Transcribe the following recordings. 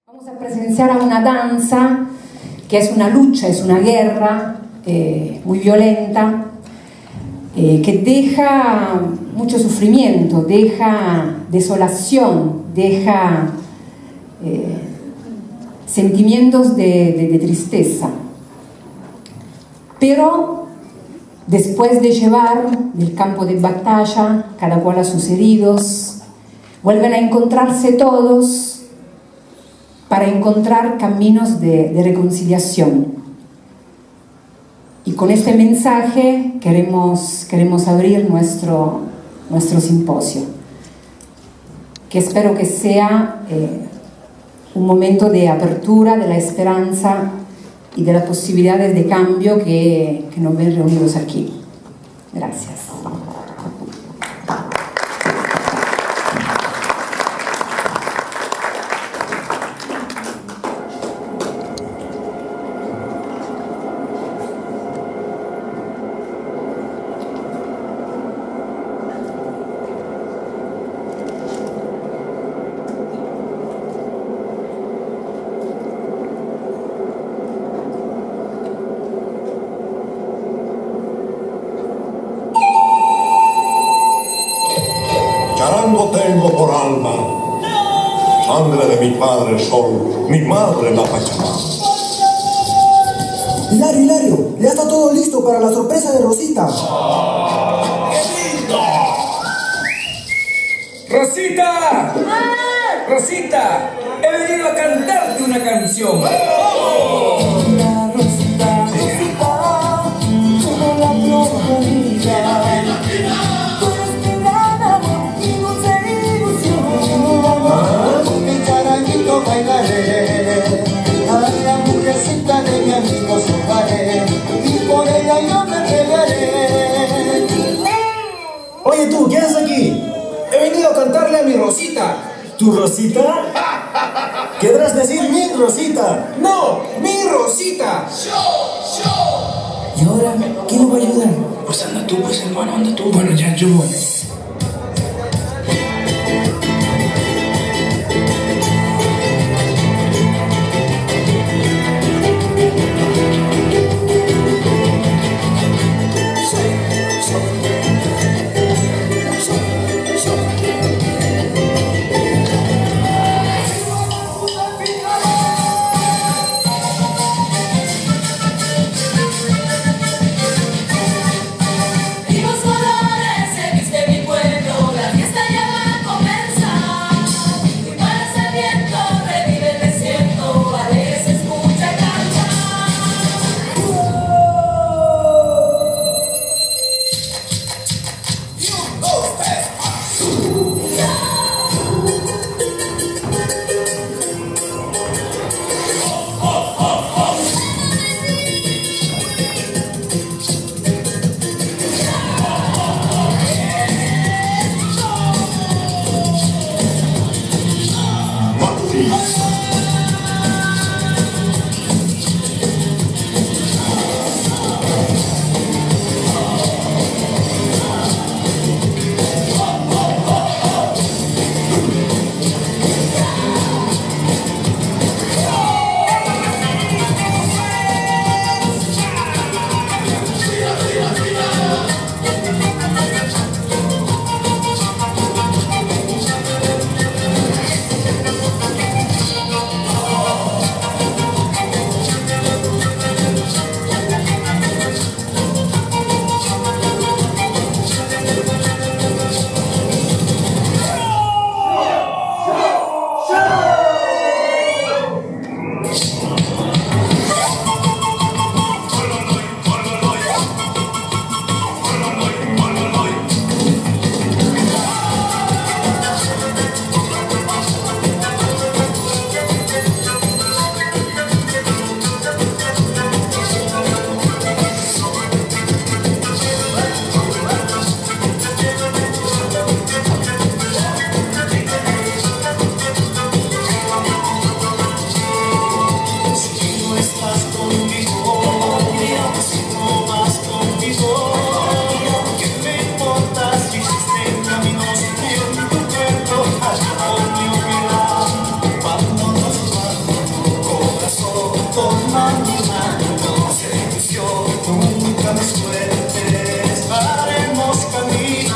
Vamos a presenciar a una danza que es una lucha, es una guerra muy violenta, que deja mucho sufrimiento, deja desolación, deja sentimientos de tristeza. Pero después de llevar del campo de batalla cada cual a sus heridos, vuelven a encontrarse todos para encontrar caminos de reconciliación. Y con este mensaje queremos abrir nuestro simposio, que espero que sea un momento de apertura, de la esperanza y de las posibilidades de cambio que nos ven reunidos aquí. Gracias. Charango tengo por alma, sangre de mi padre el sol, mi madre la Pachamama. Hilario, ya está todo listo para la sorpresa de Rosita. ¡Qué lindo! ¡Rosita! ¡Rosita! He venido a cantarte una canción. Oye tú, ¿qué haces aquí? He venido a cantarle a mi Rosita. ¿Tu Rosita? ¿Querrás decir mi Rosita? ¡No! ¡Mi Rosita! ¿Y ahora quién lo va a ayudar? Pues anda tú, pues hermano, anda tú. Bueno, ya yo voy. Vivos colores se viste bien. toma mi mano, silencio, nunca me sueltes, haremos camino.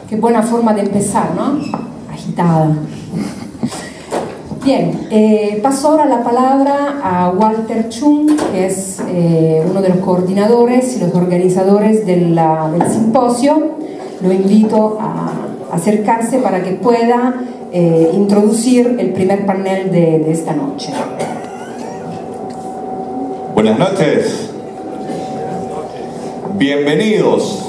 Qué buena forma de empezar, ¿no? Agitada. Bien, paso ahora la palabra a Walter Chung, que es uno de los coordinadores y los organizadores del simposio. Lo invito a acercarse para que pueda introducir el primer panel de esta noche. Buenas noches. Bienvenidos.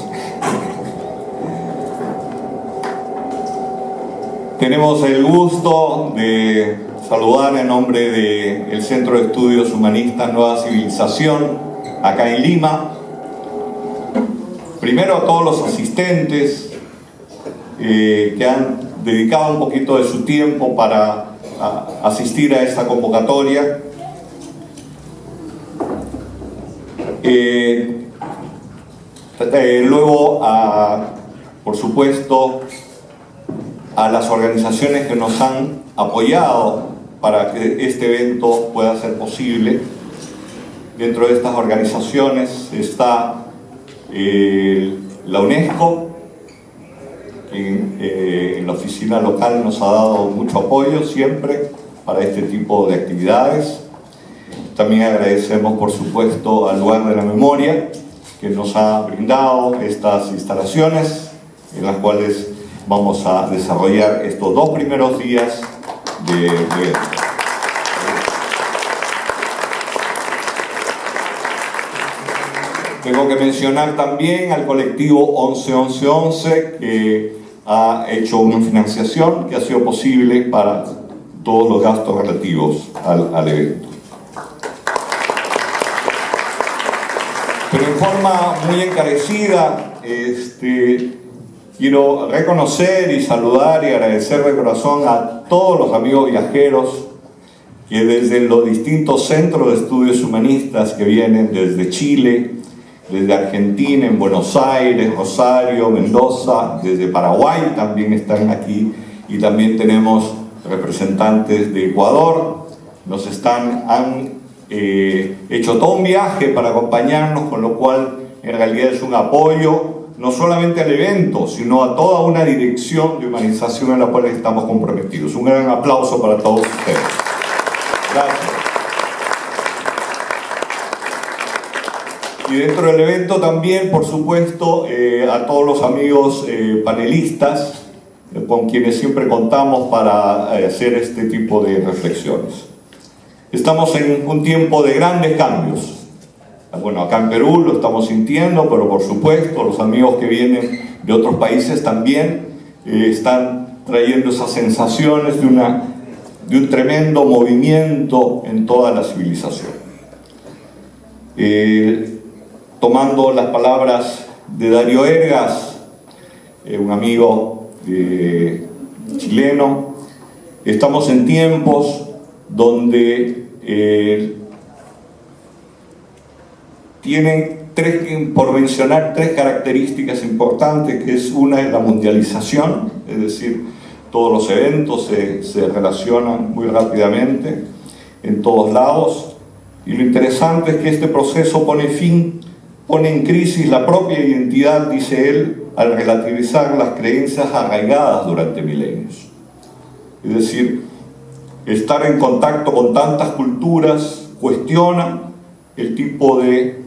Tenemos el gusto de saludar en nombre del Centro de Estudios Humanistas Nueva Civilización, acá en Lima. Primero a todos los asistentes que han dedicado un poquito de su tiempo para asistir a esta convocatoria. Luego, por supuesto, a las organizaciones que nos han apoyado para que este evento pueda ser posible. Dentro de estas organizaciones está la UNESCO, que en la oficina local nos ha dado mucho apoyo siempre para este tipo de actividades. También agradecemos, por supuesto, al Lugar de la Memoria, que nos ha brindado estas instalaciones en las cuales vamos a desarrollar estos 2 primeros días de evento. Tengo que mencionar también al colectivo 11-11-11, que ha hecho una financiación que ha sido posible para todos los gastos relativos al evento. Pero en forma muy encarecida, quiero reconocer y saludar y agradecer de corazón a todos los amigos viajeros que desde los distintos centros de estudios humanistas que vienen desde Chile, desde Argentina, en Buenos Aires, Rosario, Mendoza, desde Paraguay también están aquí, y también tenemos representantes de Ecuador, han hecho todo un viaje para acompañarnos, con lo cual en realidad es un apoyo no solamente al evento, sino a toda una dirección de humanización en la cual estamos comprometidos. Un gran aplauso para todos ustedes. Gracias. Y dentro del evento también, por supuesto, a todos los amigos panelistas, con quienes siempre contamos para hacer este tipo de reflexiones. Estamos en un tiempo de grandes cambios. Bueno, acá en Perú lo estamos sintiendo, pero por supuesto los amigos que vienen de otros países también están trayendo esas sensaciones de un tremendo movimiento en toda la civilización. Tomando las palabras de Darío Ergas, un amigo chileno, estamos en tiempos donde tienen por mencionar tres características importantes, que es una es la mundialización, es decir, todos los eventos se relacionan muy rápidamente en todos lados, y lo interesante es que este proceso pone en crisis la propia identidad, dice él, al relativizar las creencias arraigadas durante milenios. Es decir, estar en contacto con tantas culturas cuestiona el tipo de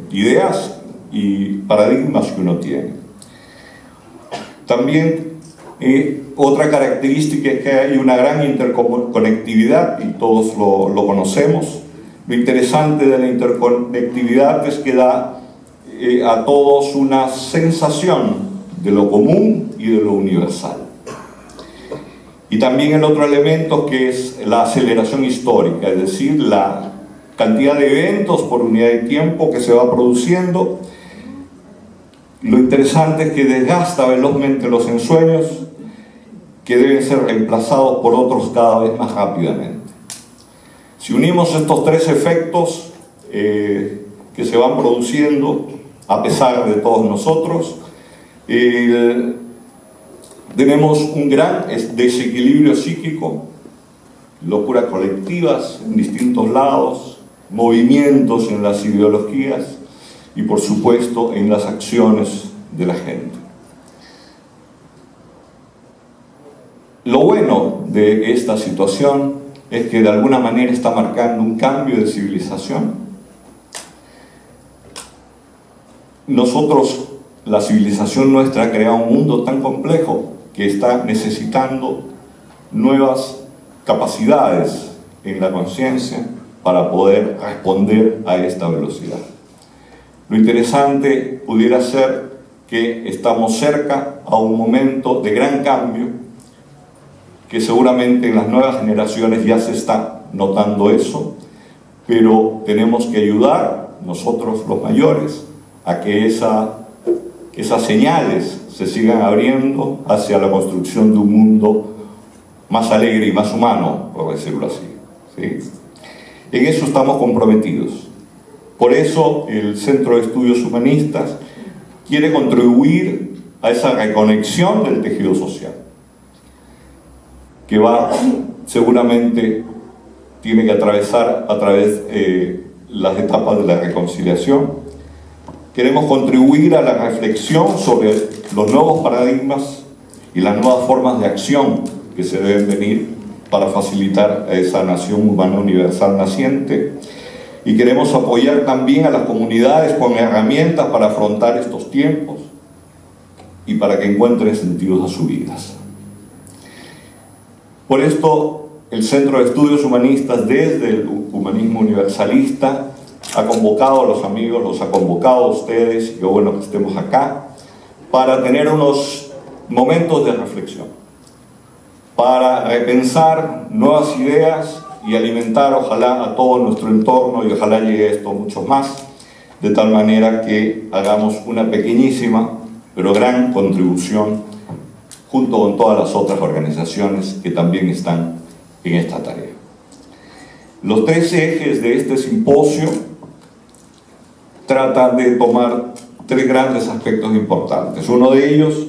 ideas y paradigmas que uno tiene. También otra característica es que hay una gran interconectividad, y todos lo conocemos. Lo interesante de la interconectividad es que da a todos una sensación de lo común y de lo universal. Y también el otro elemento, que es la aceleración histórica, es decir, la cantidad de eventos por unidad de tiempo que se va produciendo. Lo interesante es que desgasta velozmente los ensueños, que deben ser reemplazados por otros cada vez más rápidamente. Si unimos estos tres efectos que se van produciendo a pesar de todos nosotros, tenemos un gran desequilibrio psíquico, locuras colectivas en distintos lados, movimientos en las ideologías y, por supuesto, en las acciones de la gente. Lo bueno de esta situación es que de alguna manera está marcando un cambio de civilización. Nosotros, la civilización nuestra, ha creado un mundo tan complejo que está necesitando nuevas capacidades en la conciencia para poder responder a esta velocidad. Lo interesante pudiera ser que estamos cerca a un momento de gran cambio, que seguramente en las nuevas generaciones ya se está notando eso, pero tenemos que ayudar nosotros los mayores a que esas señales se sigan abriendo hacia la construcción de un mundo más alegre y más humano, por decirlo así, ¿sí? En eso estamos comprometidos. Por eso el Centro de Estudios Humanistas quiere contribuir a esa reconexión del tejido social, que seguramente tiene que atravesar a través las etapas de la reconciliación. Queremos contribuir a la reflexión sobre los nuevos paradigmas y las nuevas formas de acción que se deben venir para facilitar a esa nación humana universal naciente. Y queremos apoyar también a las comunidades con herramientas para afrontar estos tiempos y para que encuentren sentidos a sus vidas. Por esto, el Centro de Estudios Humanistas, desde el humanismo universalista, ha convocado a los amigos, los ha convocado a ustedes, y qué bueno que estemos acá, para tener unos momentos de reflexión, para repensar nuevas ideas y alimentar ojalá a todo nuestro entorno, y ojalá llegue esto mucho más, de tal manera que hagamos una pequeñísima pero gran contribución junto con todas las otras organizaciones que también están en esta tarea. Los 3 ejes de este simposio tratan de tomar 3 grandes aspectos importantes. Uno de ellos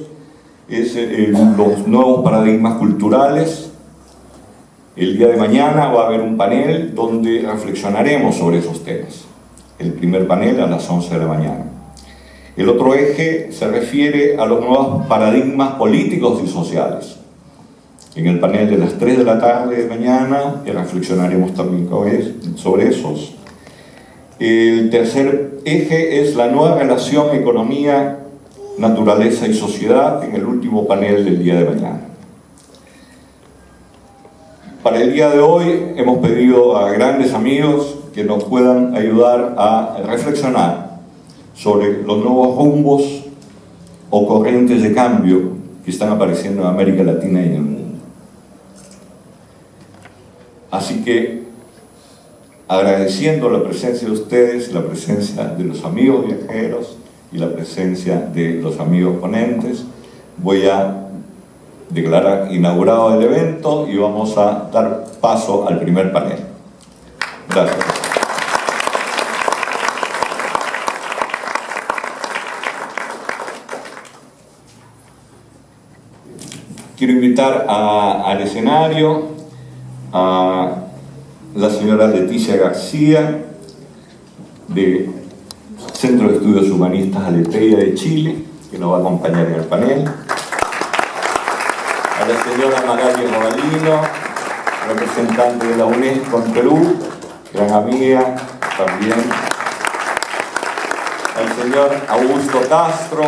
es los nuevos paradigmas culturales. El día de mañana va a haber un panel donde reflexionaremos sobre esos temas. El primer panel a las 11 de la mañana. El otro eje se refiere a los nuevos paradigmas políticos y sociales. En el panel de las 3 de la tarde de mañana reflexionaremos también sobre esos. El tercer eje es la nueva relación economía, naturaleza y sociedad, en el último panel del día de mañana. Para el día de hoy hemos pedido a grandes amigos que nos puedan ayudar a reflexionar sobre los nuevos rumbos o corrientes de cambio que están apareciendo en América Latina y en el mundo. Así que, agradeciendo la presencia de ustedes, la presencia de los amigos viajeros y la presencia de los amigos ponentes, voy a declarar inaugurado el evento y vamos a dar paso al primer panel. Gracias. Quiero invitar al escenario a la señora Leticia García, del Centro de Estudios Humanistas Aleteia de Chile, que nos va a acompañar en el panel. A la señora Magali Robalino, representante de la UNESCO en Perú, gran amiga también. Al señor Augusto Castro,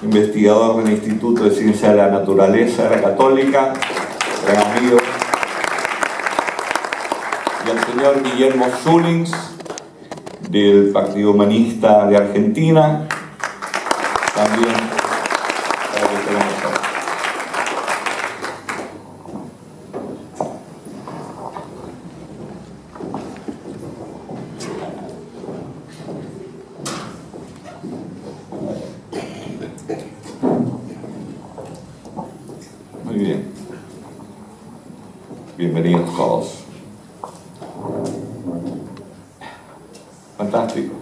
investigador del Instituto de Ciencia de la Naturaleza de la Católica, gran amigo. Y al señor Guillermo Schulins, del Partido Humanista de Argentina, también para que tenemos acá. Muy bien. Bienvenidos todos. Fantástico.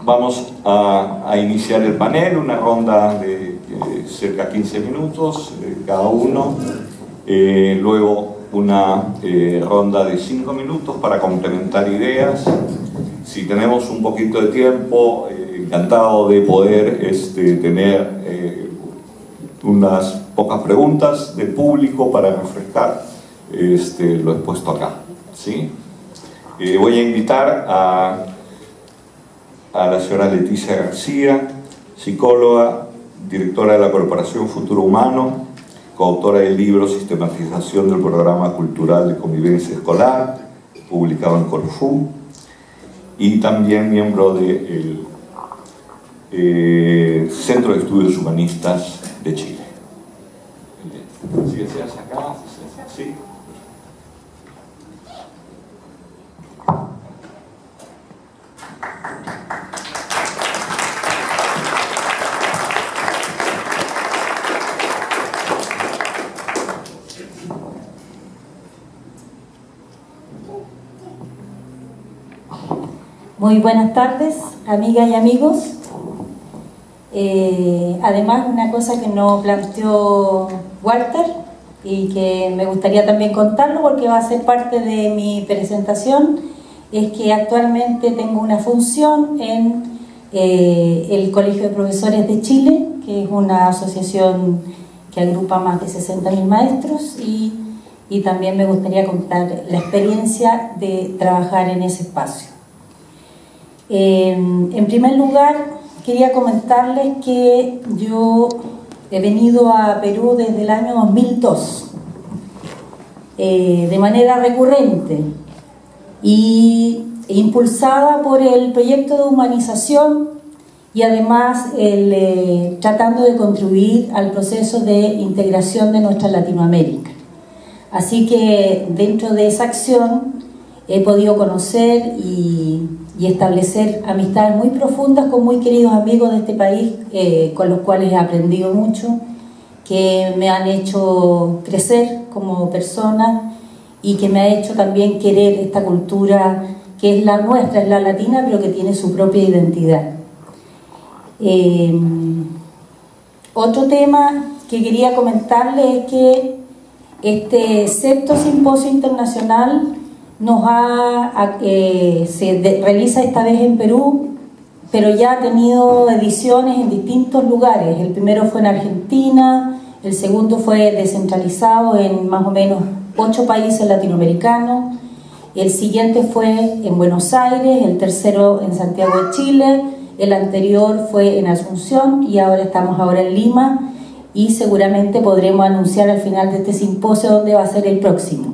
Vamos a iniciar el panel, una ronda de cerca de 15 minutos cada uno, luego una ronda de 5 minutos para complementar ideas. Si tenemos un poquito de tiempo, encantado de poder tener unas pocas preguntas del público para refrescar lo expuesto acá, ¿sí? Voy a invitar a la señora Leticia García, psicóloga, directora de la Corporación Futuro Humano, coautora del libro Sistematización del Programa Cultural de Convivencia Escolar, publicado en Corfú, y también miembro del Centro de Estudios Humanistas de Chile. ¿Sí deseas acá? ¿Sí? Muy buenas tardes, amigas y amigos. Además, una cosa que nos planteó Walter y que me gustaría también contarlo porque va a ser parte de mi presentación, es que actualmente tengo una función en el Colegio de Profesores de Chile, que es una asociación que agrupa más de 60.000 maestros, y también me gustaría contar la experiencia de trabajar en ese espacio. En primer lugar, quería comentarles que yo he venido a Perú desde el año 2002, de manera recurrente, y impulsada por el proyecto de humanización y además tratando de contribuir al proceso de integración de nuestra Latinoamérica. Así que dentro de esa acción he podido conocer y establecer amistades muy profundas con muy queridos amigos de este país, con los cuales he aprendido mucho, que me han hecho crecer como persona y que me ha hecho también querer esta cultura que es la nuestra, es la latina, pero que tiene su propia identidad. Otro tema que quería comentarles es que este sexto simposio internacional se realiza esta vez en Perú, pero ya ha tenido ediciones en distintos lugares. El primero fue en Argentina, el segundo fue descentralizado en más o menos 8 países latinoamericanos, el siguiente fue en Buenos Aires, el tercero en Santiago de Chile, el anterior fue en Asunción y ahora estamos en Lima, y seguramente podremos anunciar al final de este simposio dónde va a ser el próximo.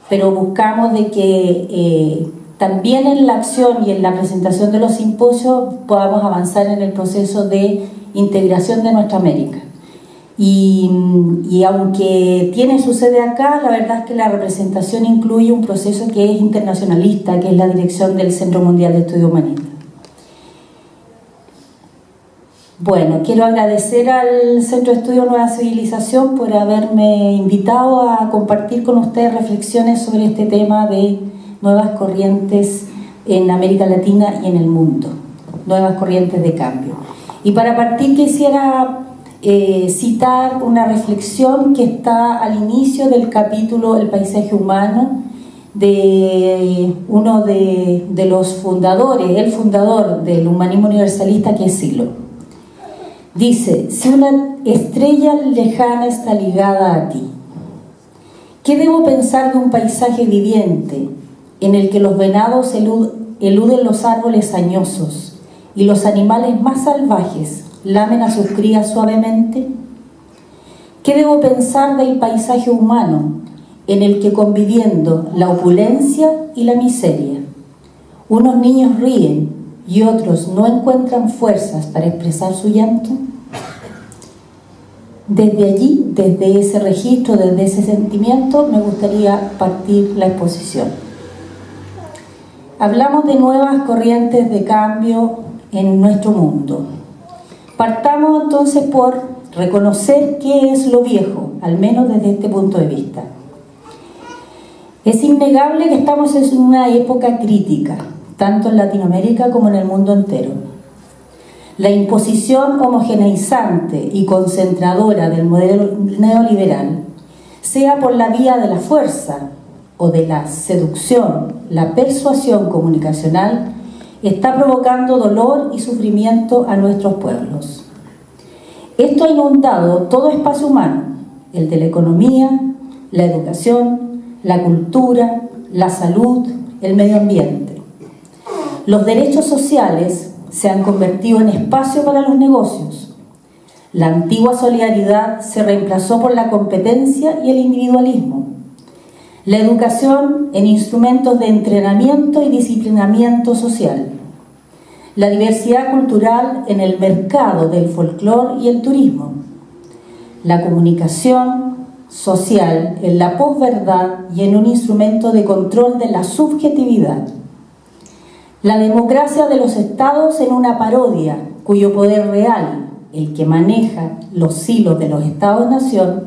Pero buscamos de que también en la acción y en la presentación de los simposios podamos avanzar en el proceso de integración de nuestra América. Y aunque tiene su sede acá, la verdad es que la representación incluye un proceso que es internacionalista, que es la dirección del Centro Mundial de Estudios Humanistas. Bueno, quiero agradecer al Centro de Estudios Nueva Civilización por haberme invitado a compartir con ustedes reflexiones sobre este tema de nuevas corrientes en América Latina y en el mundo, nuevas corrientes de cambio. Y para partir quisiera citar una reflexión que está al inicio del capítulo El paisaje humano, de uno de los fundadores, el fundador del humanismo universalista, que es Silo. Dice: si una estrella lejana está ligada a ti, ¿qué debo pensar de un paisaje viviente en el que los venados eluden los árboles añosos y los animales más salvajes lamen a sus crías suavemente? ¿Qué debo pensar del paisaje humano en el que, conviviendo la opulencia y la miseria, unos niños ríen y otros no encuentran fuerzas para expresar su llanto? Desde allí, desde ese registro, desde ese sentimiento, me gustaría partir la exposición. Hablamos de nuevas corrientes de cambio en nuestro mundo. Partamos entonces por reconocer qué es lo viejo, al menos desde este punto de vista. Es innegable que estamos en una época crítica, tanto en Latinoamérica como en el mundo entero. La imposición homogeneizante y concentradora del modelo neoliberal, sea por la vía de la fuerza o de la seducción, la persuasión comunicacional, está provocando dolor y sufrimiento a nuestros pueblos. Esto ha inundado todo espacio humano, el de la economía, la educación, la cultura, la salud, el medio ambiente. Los derechos sociales se han convertido en espacio para los negocios. La antigua solidaridad se reemplazó por la competencia y el individualismo. La educación en instrumentos de entrenamiento y disciplinamiento social. La diversidad cultural en el mercado del folclore y el turismo. La comunicación social en la posverdad y en un instrumento de control de la subjetividad. La democracia de los estados en una parodia cuyo poder real, el que maneja los hilos de los estados-nación,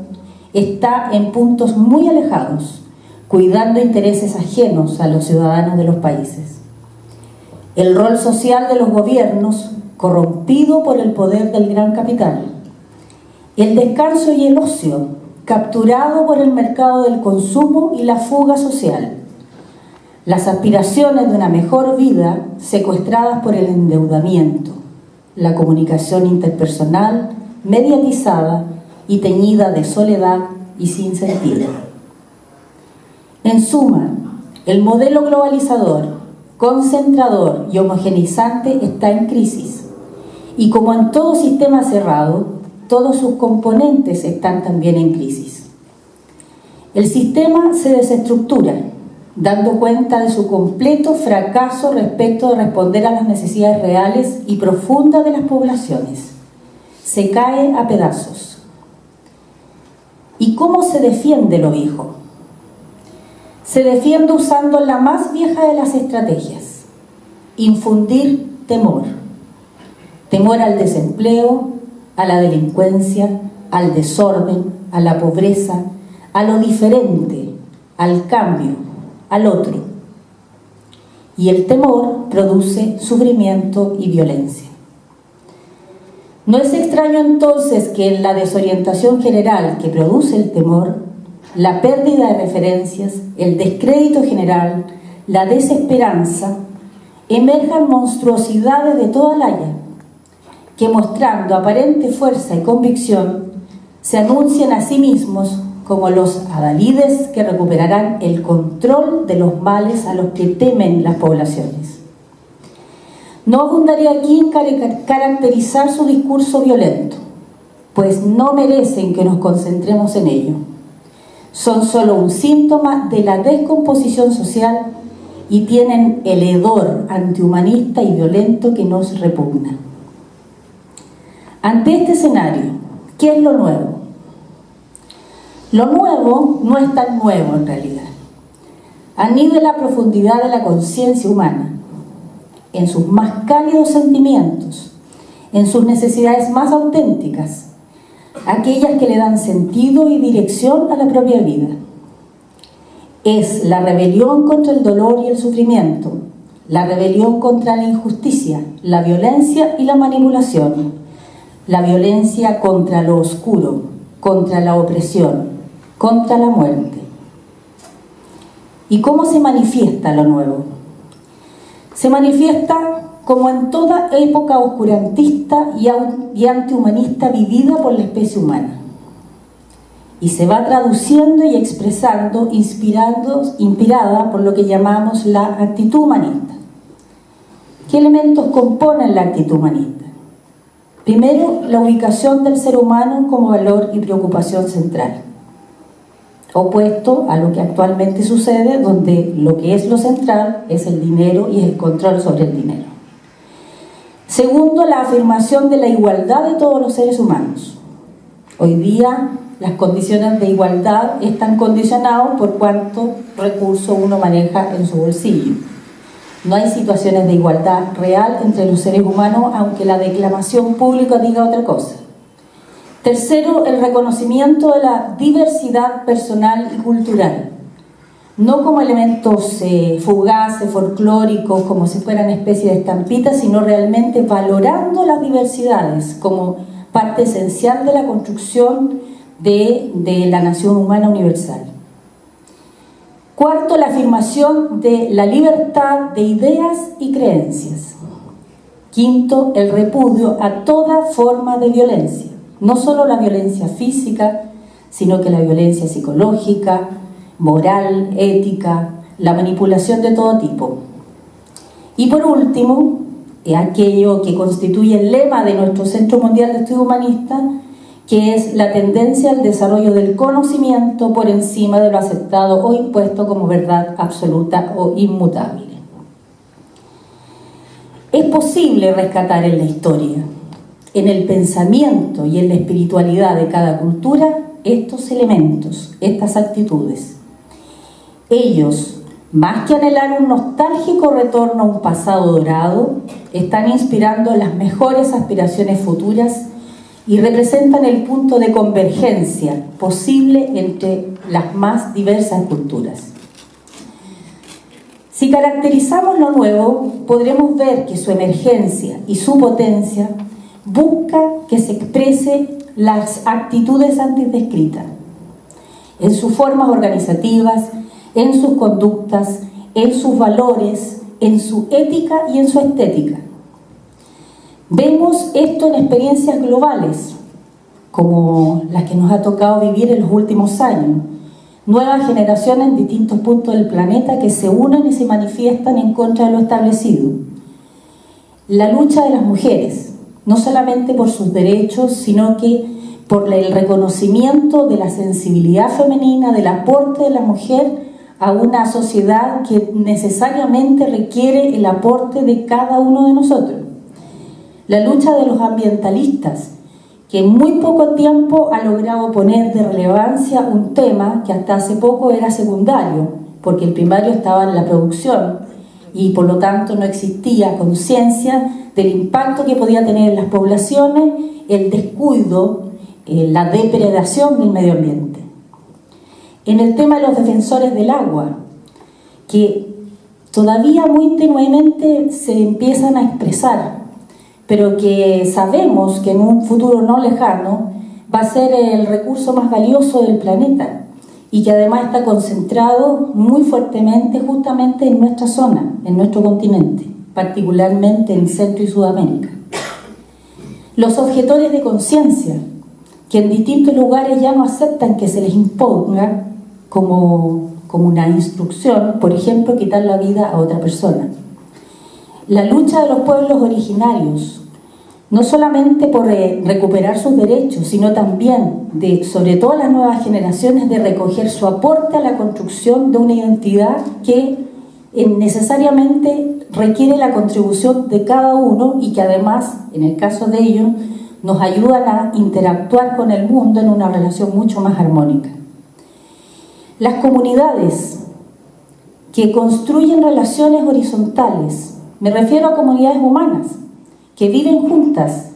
está en puntos muy alejados, cuidando intereses ajenos a los ciudadanos de los países. El rol social de los gobiernos, corrompido por el poder del gran capital. El descanso y el ocio, capturado por el mercado del consumo y la fuga social. Las aspiraciones de una mejor vida secuestradas por el endeudamiento, la comunicación interpersonal mediatizada y teñida de soledad y sin sentido. En suma, el modelo globalizador, concentrador y homogeneizante está en crisis, y como en todo sistema cerrado, todos sus componentes están también en crisis. El sistema se desestructura, dando cuenta de su completo fracaso respecto de responder a las necesidades reales y profundas de las poblaciones. Se cae a pedazos. ¿Y cómo se defiende lo viejo? Se defiende usando la más vieja de las estrategias: infundir temor. Temor al desempleo, a la delincuencia, al desorden, a la pobreza, a lo diferente, al cambio, al otro. Y el temor produce sufrimiento y violencia. No es extraño entonces que en la desorientación general que produce el temor, la pérdida de referencias, el descrédito general, la desesperanza, emerjan monstruosidades de toda laya, que mostrando aparente fuerza y convicción, se anuncian a sí mismos como los adalides que recuperarán el control de los males a los que temen las poblaciones. No abundaré aquí en caracterizar su discurso violento, pues no merecen que nos concentremos en ello. Son solo un síntoma de la descomposición social y tienen el hedor antihumanista y violento que nos repugna. Ante este escenario, ¿qué es lo nuevo? Lo nuevo no es tan nuevo en realidad. Anida en la profundidad de la conciencia humana, en sus más cálidos sentimientos, en sus necesidades más auténticas, aquellas que le dan sentido y dirección a la propia vida. Es la rebelión contra el dolor y el sufrimiento, la rebelión contra la injusticia, la violencia y la manipulación, la violencia contra lo oscuro, contra la opresión, contra la muerte. ¿Y cómo se manifiesta lo nuevo? Se manifiesta como en toda época oscurantista y antihumanista vivida por la especie humana. Y se va traduciendo y expresando, inspirada por lo que llamamos la actitud humanista. ¿Qué elementos componen la actitud humanista? Primero, la ubicación del ser humano como valor y preocupación central, opuesto a lo que actualmente sucede, donde lo que es lo central es el dinero y el control sobre el dinero. Segundo, la afirmación de la igualdad de todos los seres humanos. Hoy día las condiciones de igualdad están condicionadas por cuánto recurso uno maneja en su bolsillo. No hay situaciones de igualdad real entre los seres humanos, aunque la declamación pública diga otra cosa. Tercero, el reconocimiento de la diversidad personal y cultural, no como elementos fugaces, folclóricos, como si fueran especies de estampitas, sino realmente valorando las diversidades como parte esencial de la construcción de la nación humana universal. Cuarto, la afirmación de la libertad de ideas y creencias. Quinto, el repudio a toda forma de violencia, no solo la violencia física, sino que la violencia psicológica, moral, ética, la manipulación de todo tipo. Y por último, aquello que constituye el lema de nuestro Centro Mundial de Estudio Humanista, que es la tendencia al desarrollo del conocimiento por encima de lo aceptado o impuesto como verdad absoluta o inmutable. Es posible rescatar en la historia, en el pensamiento y en la espiritualidad de cada cultura, estos elementos, estas actitudes. Ellos, más que anhelar un nostálgico retorno a un pasado dorado, están inspirando las mejores aspiraciones futuras y representan el punto de convergencia posible entre las más diversas culturas. Si caracterizamos lo nuevo, podremos ver que su emergencia y su potencia busca que se exprese las actitudes antes descritas, en sus formas organizativas, en sus conductas, en sus valores, en su ética y en su estética. Vemos esto en experiencias globales, como las que nos ha tocado vivir en los últimos años. Nuevas generaciones en distintos puntos del planeta que se unen y se manifiestan en contra de lo establecido. La lucha de las mujeres, no solamente por sus derechos, sino que por el reconocimiento de la sensibilidad femenina, del aporte de la mujer a una sociedad que necesariamente requiere el aporte de cada uno de nosotros. La lucha de los ambientalistas, que en muy poco tiempo ha logrado poner de relevancia un tema que hasta hace poco era secundario, porque el primario estaba en la producción y por lo tanto no existía conciencia del impacto que podía tener en las poblaciones el descuido, la depredación del medio ambiente. En el tema de los defensores del agua, que todavía muy tenuemente se empiezan a expresar, pero que sabemos que en un futuro no lejano va a ser el recurso más valioso del planeta y que además está concentrado muy fuertemente justamente en nuestra zona, en nuestro continente, particularmente en Centro y Sudamérica. Los objetores de conciencia, que en distintos lugares ya no aceptan que se les imponga como una instrucción, por ejemplo, quitar la vida a otra persona. La lucha de los pueblos originarios, no solamente por recuperar sus derechos, sino también sobre todo las nuevas generaciones, de recoger su aporte a la construcción de una identidad que necesariamente requiere la contribución de cada uno y que además, en el caso de ellos, nos ayudan a interactuar con el mundo en una relación mucho más armónica. Las comunidades que construyen relaciones horizontales, me refiero a comunidades humanas, que viven juntas,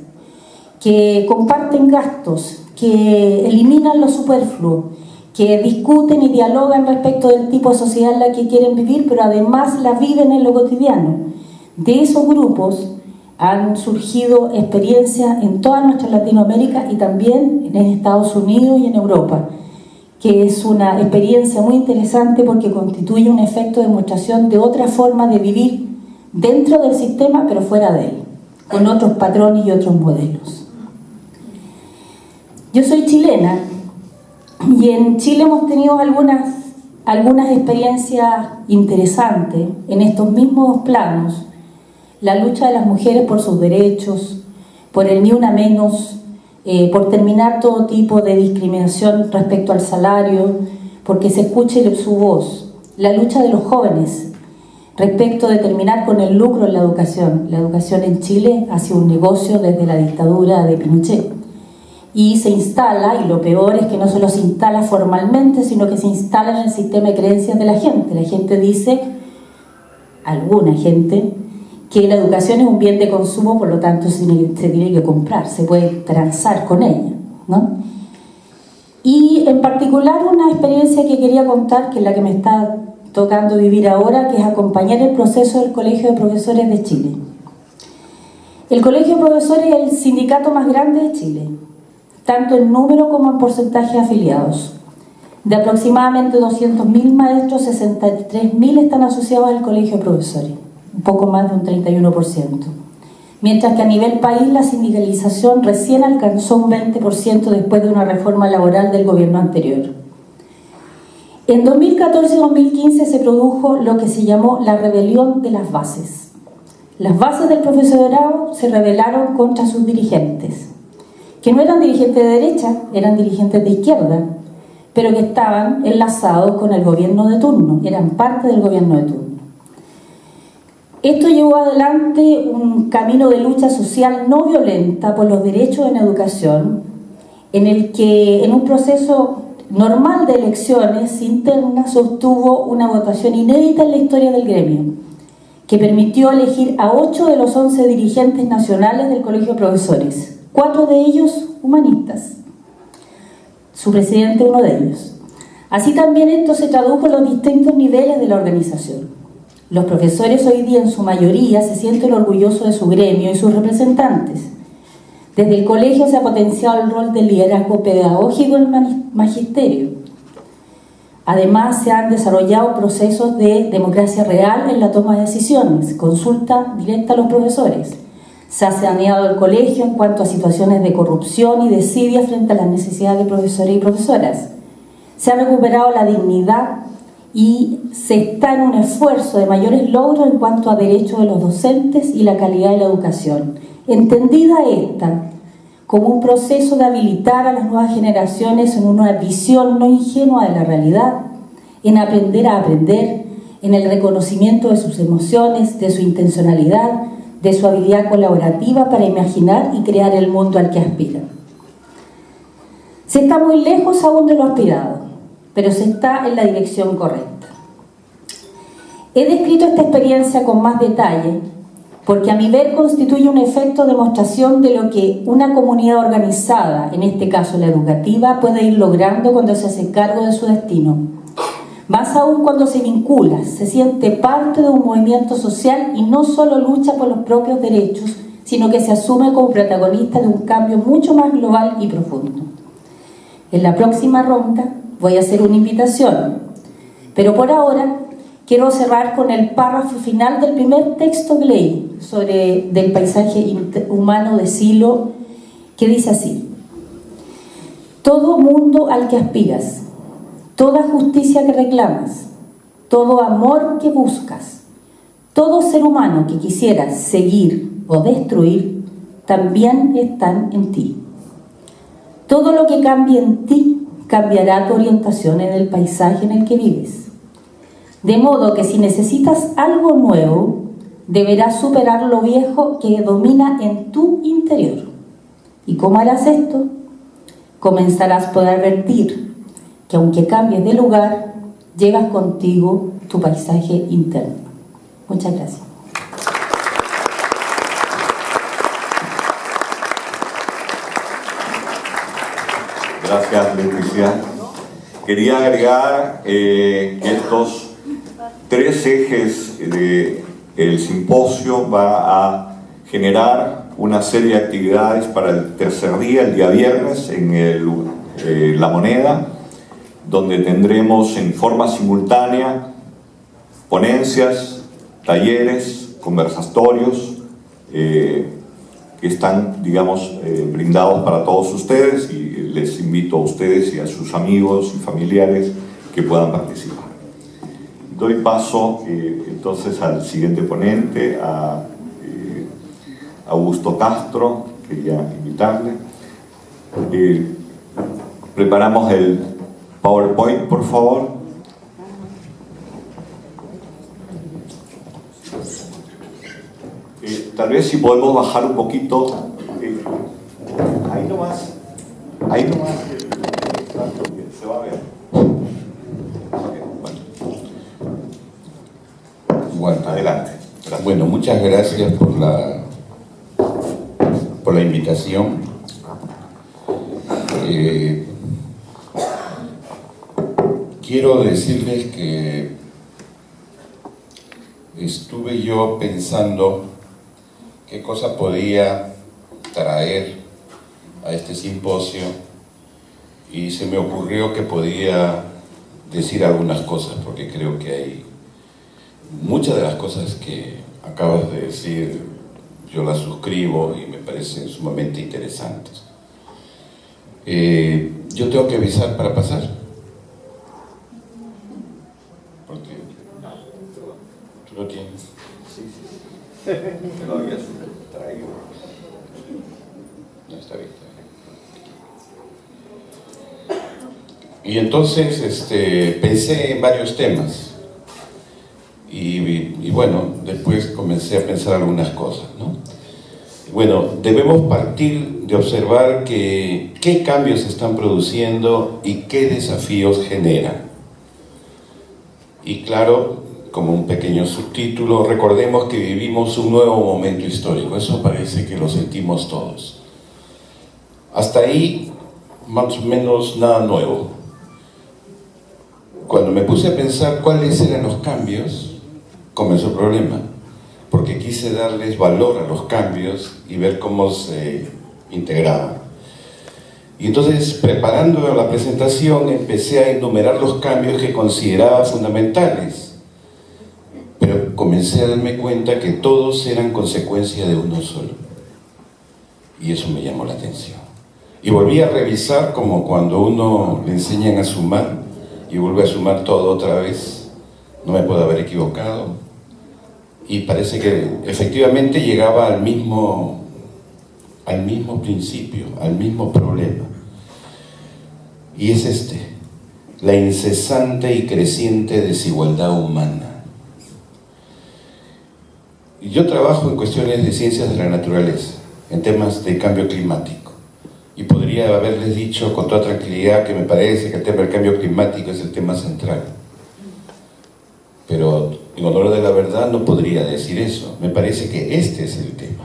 que comparten gastos, que eliminan lo superfluo, que discuten y dialogan respecto del tipo de sociedad en la que quieren vivir, pero además la viven en lo cotidiano. De esos grupos han surgido experiencias en toda nuestra Latinoamérica y también en Estados Unidos y en Europa, que es una experiencia muy interesante porque constituye un efecto de demostración de otra forma de vivir dentro del sistema, pero fuera de él, con otros patrones y otros modelos. Yo soy chilena y en Chile hemos tenido algunas experiencias interesantes en estos mismos planos. La lucha de las mujeres por sus derechos, por el ni una menos, por terminar todo tipo de discriminación respecto al salario, porque se escuche su voz. La lucha de los jóvenes respecto de terminar con el lucro en la educación. La educación en Chile ha sido un negocio desde la dictadura de Pinochet. Y se instala, y lo peor es que no solo se instala formalmente, sino que se instala en el sistema de creencias de la gente. La gente dice, alguna gente, que la educación es un bien de consumo, por lo tanto se tiene que comprar, se puede transar con ella, ¿no? Y en particular una experiencia que quería contar, que es la que me está tocando vivir ahora, que es acompañar el proceso del Colegio de Profesores de Chile. El Colegio de Profesores es el sindicato más grande de Chile, tanto en número como en porcentaje de afiliados. De aproximadamente 200.000 maestros, 63.000 están asociados al Colegio de Profesores, un poco más de un 31%. Mientras que a nivel país la sindicalización recién alcanzó un 20% después de una reforma laboral del gobierno anterior. En 2014 y 2015 se produjo lo que se llamó la rebelión de las bases. Las bases del profesorado se rebelaron contra sus dirigentes, que no eran dirigentes de derecha, eran dirigentes de izquierda, pero que estaban enlazados con el gobierno de turno, eran parte del gobierno de turno. Esto llevó adelante un camino de lucha social no violenta por los derechos en educación, en el que en un proceso normal de elecciones internas se obtuvo una votación inédita en la historia del gremio, que permitió elegir a 8 de los 11 dirigentes nacionales del Colegio de Profesores, 4 de ellos humanistas, su presidente uno de ellos. Así también esto se tradujo en los distintos niveles de la organización. Los profesores hoy día en su mayoría se sienten orgullosos de su gremio y sus representantes. Desde el colegio se ha potenciado el rol del liderazgo pedagógico del magisterio. Además, se han desarrollado procesos de democracia real en la toma de decisiones, consulta directa a los profesores. Se ha saneado el colegio en cuanto a situaciones de corrupción y desidia frente a las necesidades de profesores y profesoras. Se ha recuperado la dignidad y se está en un esfuerzo de mayores logros en cuanto a derechos de los docentes y la calidad de la educación. Entendida esta como un proceso de habilitar a las nuevas generaciones en una visión no ingenua de la realidad, en aprender a aprender, en el reconocimiento de sus emociones, de su intencionalidad, de su habilidad colaborativa para imaginar y crear el mundo al que aspiran. Se está muy lejos aún de lo aspirado, pero se está en la dirección correcta. He descrito esta experiencia con más detalle porque a mi ver constituye un efecto de demostración de lo que una comunidad organizada, en este caso la educativa, puede ir logrando cuando se hace cargo de su destino. Más aún cuando se vincula, se siente parte de un movimiento social y no solo lucha por los propios derechos, sino que se asume como protagonista de un cambio mucho más global y profundo. En la próxima ronda voy a hacer una invitación, pero por ahora quiero cerrar con el párrafo final del primer texto que leí del paisaje humano de Silo, que dice así: todo mundo al que aspiras, toda justicia que reclamas, todo amor que buscas, todo ser humano que quisieras seguir o destruir, también están en ti. Todo lo que cambie en ti cambiará tu orientación en el paisaje en el que vives. De modo que si necesitas algo nuevo, deberás superar lo viejo que domina en tu interior. ¿Y cómo harás esto? Comenzarás por advertir que aunque cambies de lugar, llevas contigo tu paisaje interno. Muchas gracias. Gracias, Leticia. Quería agregar que estos 3 ejes del simposio va a generar una serie de actividades para el tercer día, el día viernes, en La Moneda, donde tendremos en forma simultánea ponencias, talleres, conversatorios, que están, digamos, brindados para todos ustedes, y les invito a ustedes y a sus amigos y familiares que puedan participar. Doy paso entonces al siguiente ponente, a Augusto Castro. Quería invitarle. Preparamos el PowerPoint, por favor. Tal vez si podemos bajar un poquito. Ahí nomás. Ahí nomás. Se va a ver. Bueno, adelante. Gracias. Bueno, muchas gracias por la invitación. Quiero decirles que estuve yo pensando qué cosa podía traer a este simposio y se me ocurrió que podía decir algunas cosas, porque creo que hay muchas de las cosas que acabas de decir, yo las suscribo y me parecen sumamente interesantes. Yo tengo que avisar para pasar, porque tú lo tienes. Sí. No había traído. No, está bien. Y entonces pensé en varios temas y bueno, después comencé a pensar algunas cosas, ¿no? Bueno, debemos partir de observar qué cambios se están produciendo y qué desafíos generan. Y claro, como un pequeño subtítulo, recordemos que vivimos un nuevo momento histórico. Eso parece que lo sentimos todos. Hasta ahí, más o menos nada nuevo. Cuando me puse a pensar cuáles eran los cambios, comenzó el problema, porque quise darles valor a los cambios y ver cómo se integraban. Y entonces, preparando la presentación, empecé a enumerar los cambios que consideraba fundamentales, pero comencé a darme cuenta que todos eran consecuencia de uno solo, y eso me llamó la atención. Y volví a revisar, como cuando uno le enseñan a sumar y vuelve a sumar todo otra vez, no me puedo haber equivocado, y parece que efectivamente llegaba al mismo principio, al mismo problema, y es la incesante y creciente desigualdad humana. Yo trabajo en cuestiones de ciencias de la naturaleza, en temas de cambio climático, y podría haberles dicho con toda tranquilidad que me parece que el tema del cambio climático es el tema central. Pero en honor de la verdad no podría decir eso. Me parece que este es el tema.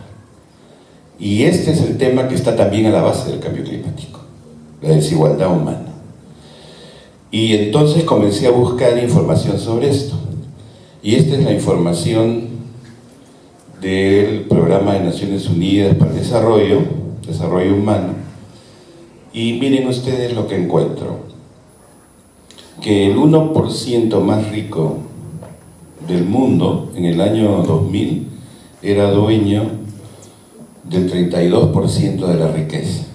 Y este es el tema que está también a la base del cambio climático, la desigualdad humana. Y entonces comencé a buscar información sobre esto. Y esta es la información del Programa de Naciones Unidas para el Desarrollo Humano. Y miren ustedes lo que encuentro. Que el 1% más rico del mundo en el año 2000 era dueño del 32% de la riqueza.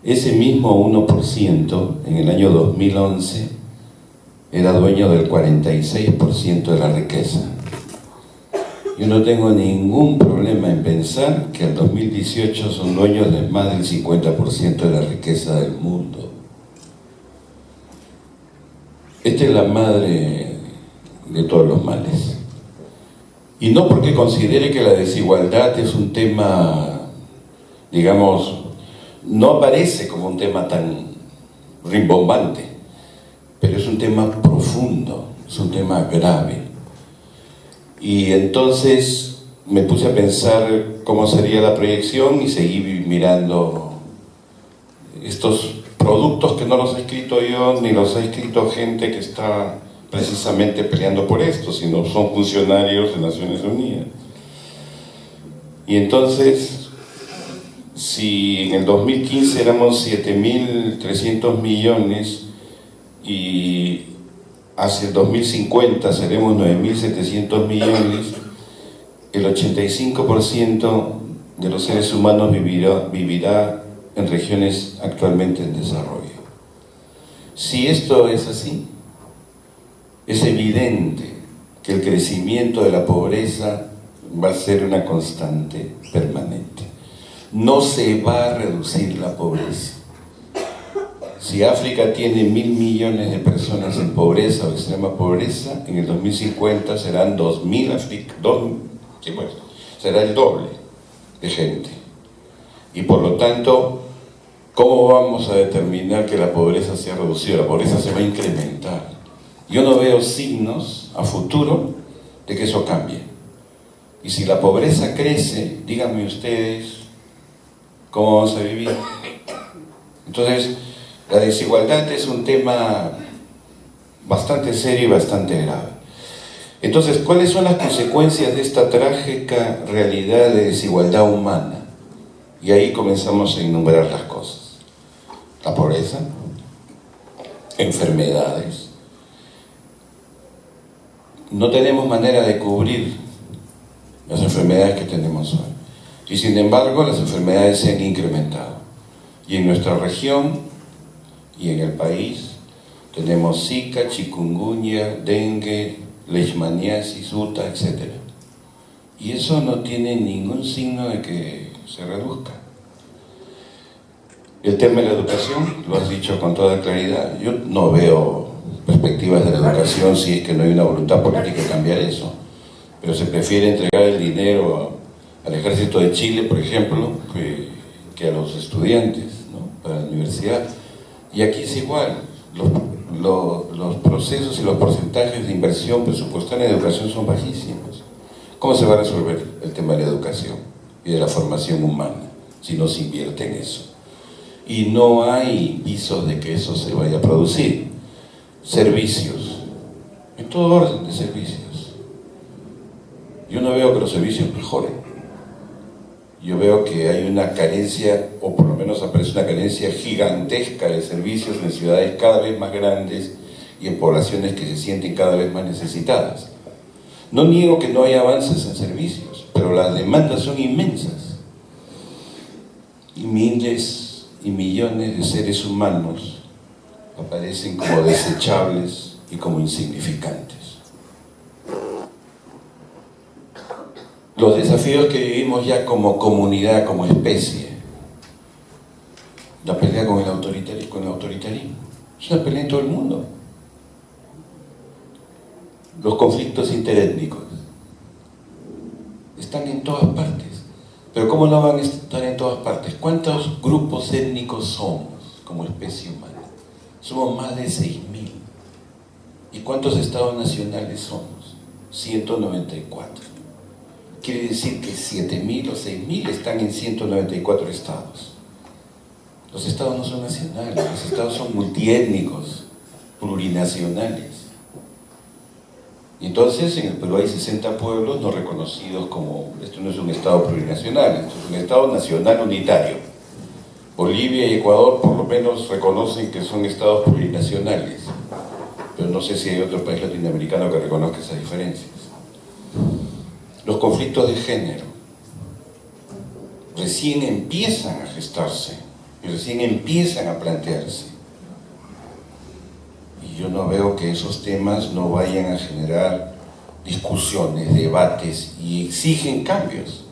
Ese mismo 1% en el año 2011 era dueño del 46% de la riqueza. Yo no tengo ningún problema en pensar que en 2018 son dueños de más del 50% de la riqueza del mundo. Esta es la madre de todos los males. Y no porque considere que la desigualdad es un tema, digamos, no aparece como un tema tan rimbombante, pero es un tema profundo, es un tema grave. Y entonces me puse a pensar cómo sería la proyección y seguí mirando estos productos que no los he escrito yo, ni los ha escrito gente que está precisamente peleando por esto, sino son funcionarios de Naciones Unidas. Y entonces, si en el 2015 éramos 7.300 millones y hacia el 2050 seremos 9.700 millones, el 85% de los seres humanos vivirá en regiones actualmente en desarrollo. Si esto es así, es evidente que el crecimiento de la pobreza va a ser una constante permanente. No se va a reducir la pobreza. Si África tiene 1.000 millones de personas en pobreza o extrema pobreza, en el 2050 serán 2.000 será el doble de gente. Y por lo tanto, ¿cómo vamos a determinar que la pobreza sea reducida? La pobreza se va a incrementar. Yo no veo signos a futuro de que eso cambie. Y si la pobreza crece, díganme ustedes, ¿cómo vamos a vivir? Entonces, la desigualdad es un tema bastante serio y bastante grave. Entonces, ¿cuáles son las consecuencias de esta trágica realidad de desigualdad humana? Y ahí comenzamos a enumerar las cosas. La pobreza, enfermedades. No tenemos manera de cubrir las enfermedades que tenemos hoy. Y sin embargo, las enfermedades se han incrementado. Y en nuestra región y en el país tenemos Zika, chikungunya, dengue, leishmaniasis, UTA, etc. Y eso no tiene ningún signo de que se reduzca. El tema de la educación, lo has dicho con toda claridad. Yo no veo perspectivas de la educación si es que no hay una voluntad política de cambiar eso. Pero se prefiere entregar el dinero al ejército de Chile, por ejemplo, que a los estudiantes, ¿no? Para la universidad. Y aquí es igual. Los procesos y los porcentajes de inversión presupuestaria en educación son bajísimos. ¿Cómo se va a resolver el tema de la educación y de la formación humana si no se invierte en eso? Y no hay visos de que eso se vaya a producir. Servicios, en todo orden de servicios. Yo no veo que los servicios mejoren. Yo veo que hay una carencia, o por lo menos aparece una carencia gigantesca de servicios en ciudades cada vez más grandes y en poblaciones que se sienten cada vez más necesitadas. No niego que no hay avances en servicios, pero las demandas son inmensas. Y miles y millones de seres humanos aparecen como desechables y como insignificantes. Los desafíos que vivimos ya como comunidad, como especie, la pelea con el autoritarismo. Es una pelea en todo el mundo. Los conflictos interétnicos están en todas partes. Pero ¿cómo no van a estar en todas partes? ¿Cuántos grupos étnicos somos como especie humana? Somos más de 6.000. ¿Y cuántos estados nacionales somos? 194. Quiere decir que 7.000 o 6.000 están en 194 estados. Los estados no son nacionales, los estados son multiétnicos, plurinacionales. Y entonces en el Perú hay 60 pueblos no reconocidos como, esto no es un estado plurinacional, esto es un estado nacional unitario. Bolivia y Ecuador por lo menos reconocen que son estados plurinacionales, pero no sé si hay otro país latinoamericano que reconozca esas diferencias. Los conflictos de género recién empiezan a gestarse y recién empiezan a plantearse. Y yo no veo que esos temas no vayan a generar discusiones, debates y exigen cambios.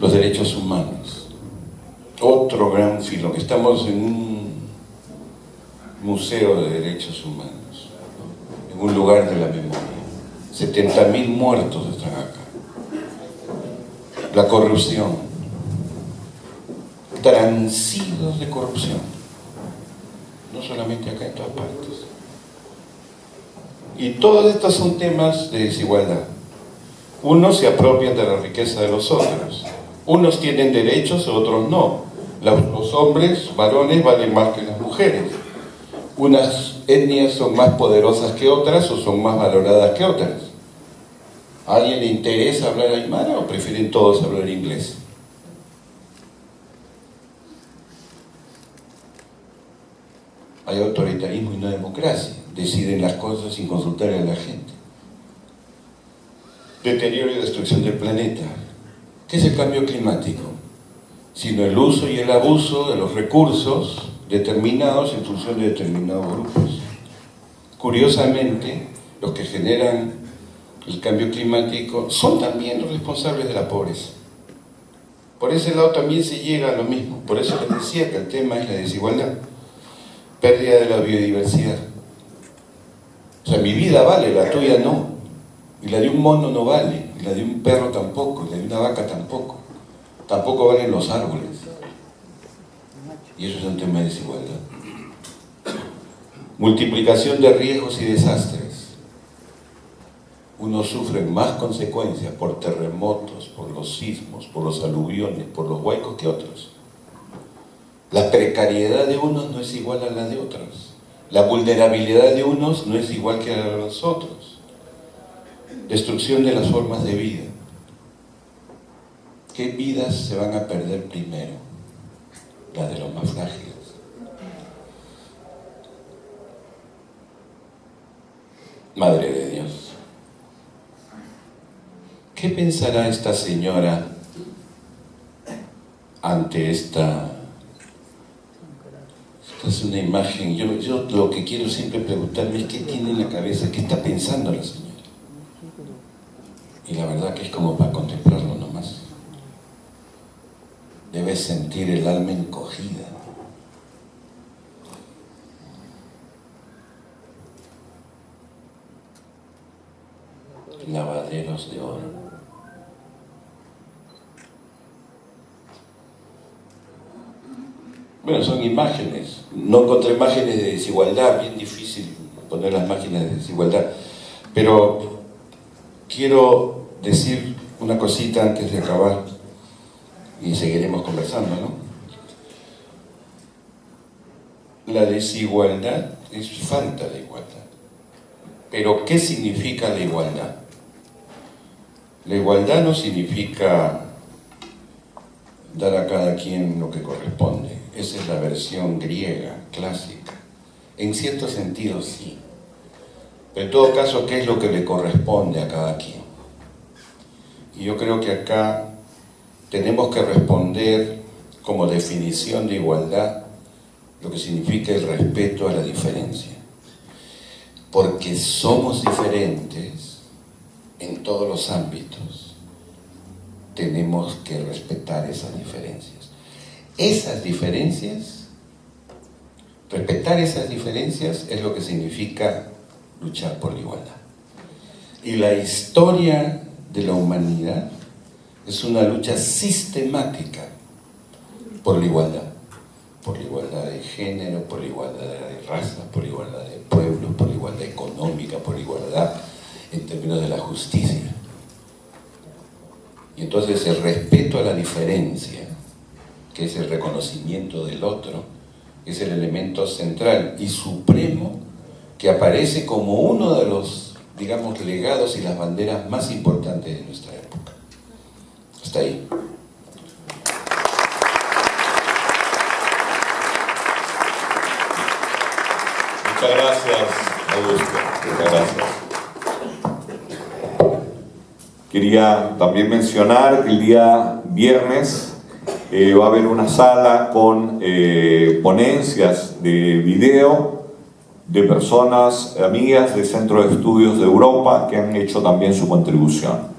Los derechos humanos. Otro gran filo. Estamos en un museo de derechos humanos, en un lugar de la memoria. 70.000 muertos están acá. La corrupción. Transidos de corrupción. No solamente acá, en todas partes. Y todos estos son temas de desigualdad. Unos se apropian de la riqueza de los otros. Unos tienen derechos, otros no. Los hombres, varones, valen más que las mujeres. Unas etnias son más poderosas que otras o son más valoradas que otras. ¿A alguien le interesa hablar aymara o prefieren todos hablar inglés? Hay autoritarismo y no democracia. Deciden las cosas sin consultar a la gente. Deterioro y destrucción del planeta. ¿Qué es el cambio climático? Sino el uso y el abuso de los recursos determinados en función de determinados grupos. Curiosamente, los que generan el cambio climático son también los responsables de la pobreza. Por ese lado también se llega a lo mismo. Por eso les decía que el tema es la desigualdad. Pérdida de la biodiversidad. O sea, mi vida vale, la tuya no. Y la de un mono no vale, y la de un perro tampoco, y la de una vaca tampoco. Tampoco valen los árboles. Y eso es un tema de desigualdad. Multiplicación de riesgos y desastres. Unos sufren más consecuencias por terremotos, por los sismos, por los aluviones, por los huaicos que otros. La precariedad de unos no es igual a la de otros. La vulnerabilidad de unos no es igual que la de los otros. Destrucción de las formas de vida. ¿Qué vidas se van a perder primero? Las de los más frágiles. Madre de Dios. ¿Qué pensará esta señora ante esta? Esta es una imagen. Yo lo que quiero siempre preguntarme es qué tiene en la cabeza, qué está pensando la señora. Y la verdad que es como para contemplarlo nomás. Debes sentir el alma encogida. Lavaderos de oro. Bueno, son imágenes. No encontré imágenes de desigualdad, bien difícil poner las imágenes de desigualdad. Pero quiero decir una cosita antes de acabar y seguiremos conversando, ¿no? La desigualdad es falta de igualdad. Pero ¿qué significa la igualdad? La igualdad no significa dar a cada quien lo que corresponde. Esa es la versión griega, clásica. En cierto sentido sí. Pero en todo caso, ¿qué es lo que le corresponde a cada quien? Y yo creo que acá tenemos que responder como definición de igualdad lo que significa el respeto a la diferencia. Porque somos diferentes en todos los ámbitos, tenemos que respetar esas diferencias. Esas diferencias Respetar esas diferencias es lo que significa luchar por la igualdad. Y la historia de la humanidad es una lucha sistemática por la igualdad de género, por la igualdad de raza, por la igualdad de pueblos, por la igualdad económica, por la igualdad en términos de la justicia. Y entonces el respeto a la diferencia, que es el reconocimiento del otro, es el elemento central y supremo que aparece como uno de los, digamos, legados y las banderas más importantes de nuestra época. Hasta ahí. Muchas gracias, Augusto. Muchas gracias. Quería también mencionar que el día viernes va a haber una sala con ponencias de video de personas amigas del Centro de Estudios de Europa que han hecho también su contribución.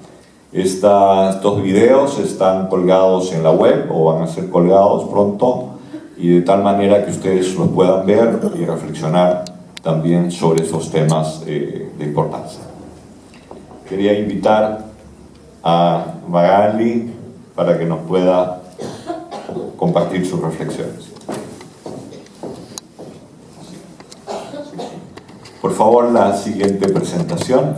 Estos videos están colgados en la web o van a ser colgados pronto, y de tal manera que ustedes los puedan ver y reflexionar también sobre esos temas de importancia. Quería invitar a Magali para que nos pueda compartir sus reflexiones. Por favor, la siguiente presentación.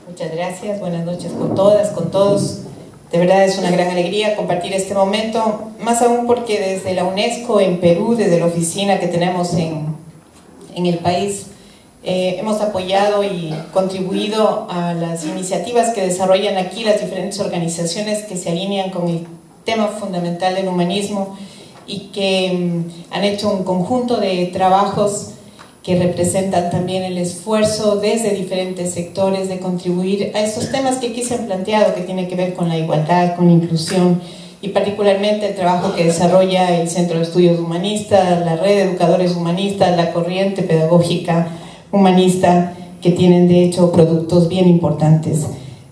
Muchas gracias, buenas noches con todas, con todos. De verdad es una gran alegría compartir este momento, más aún porque desde la UNESCO en Perú, desde la oficina que tenemos en el país, hemos apoyado y contribuido a las iniciativas que desarrollan aquí las diferentes organizaciones que se alinean con el tema fundamental del humanismo y que han hecho un conjunto de trabajos que representan también el esfuerzo desde diferentes sectores de contribuir a esos temas que aquí se han planteado, que tienen que ver con la igualdad, con la inclusión, y particularmente el trabajo que desarrolla el Centro de Estudios Humanistas, la Red de Educadores Humanistas, la Corriente Pedagógica Humanista, que tienen de hecho productos bien importantes.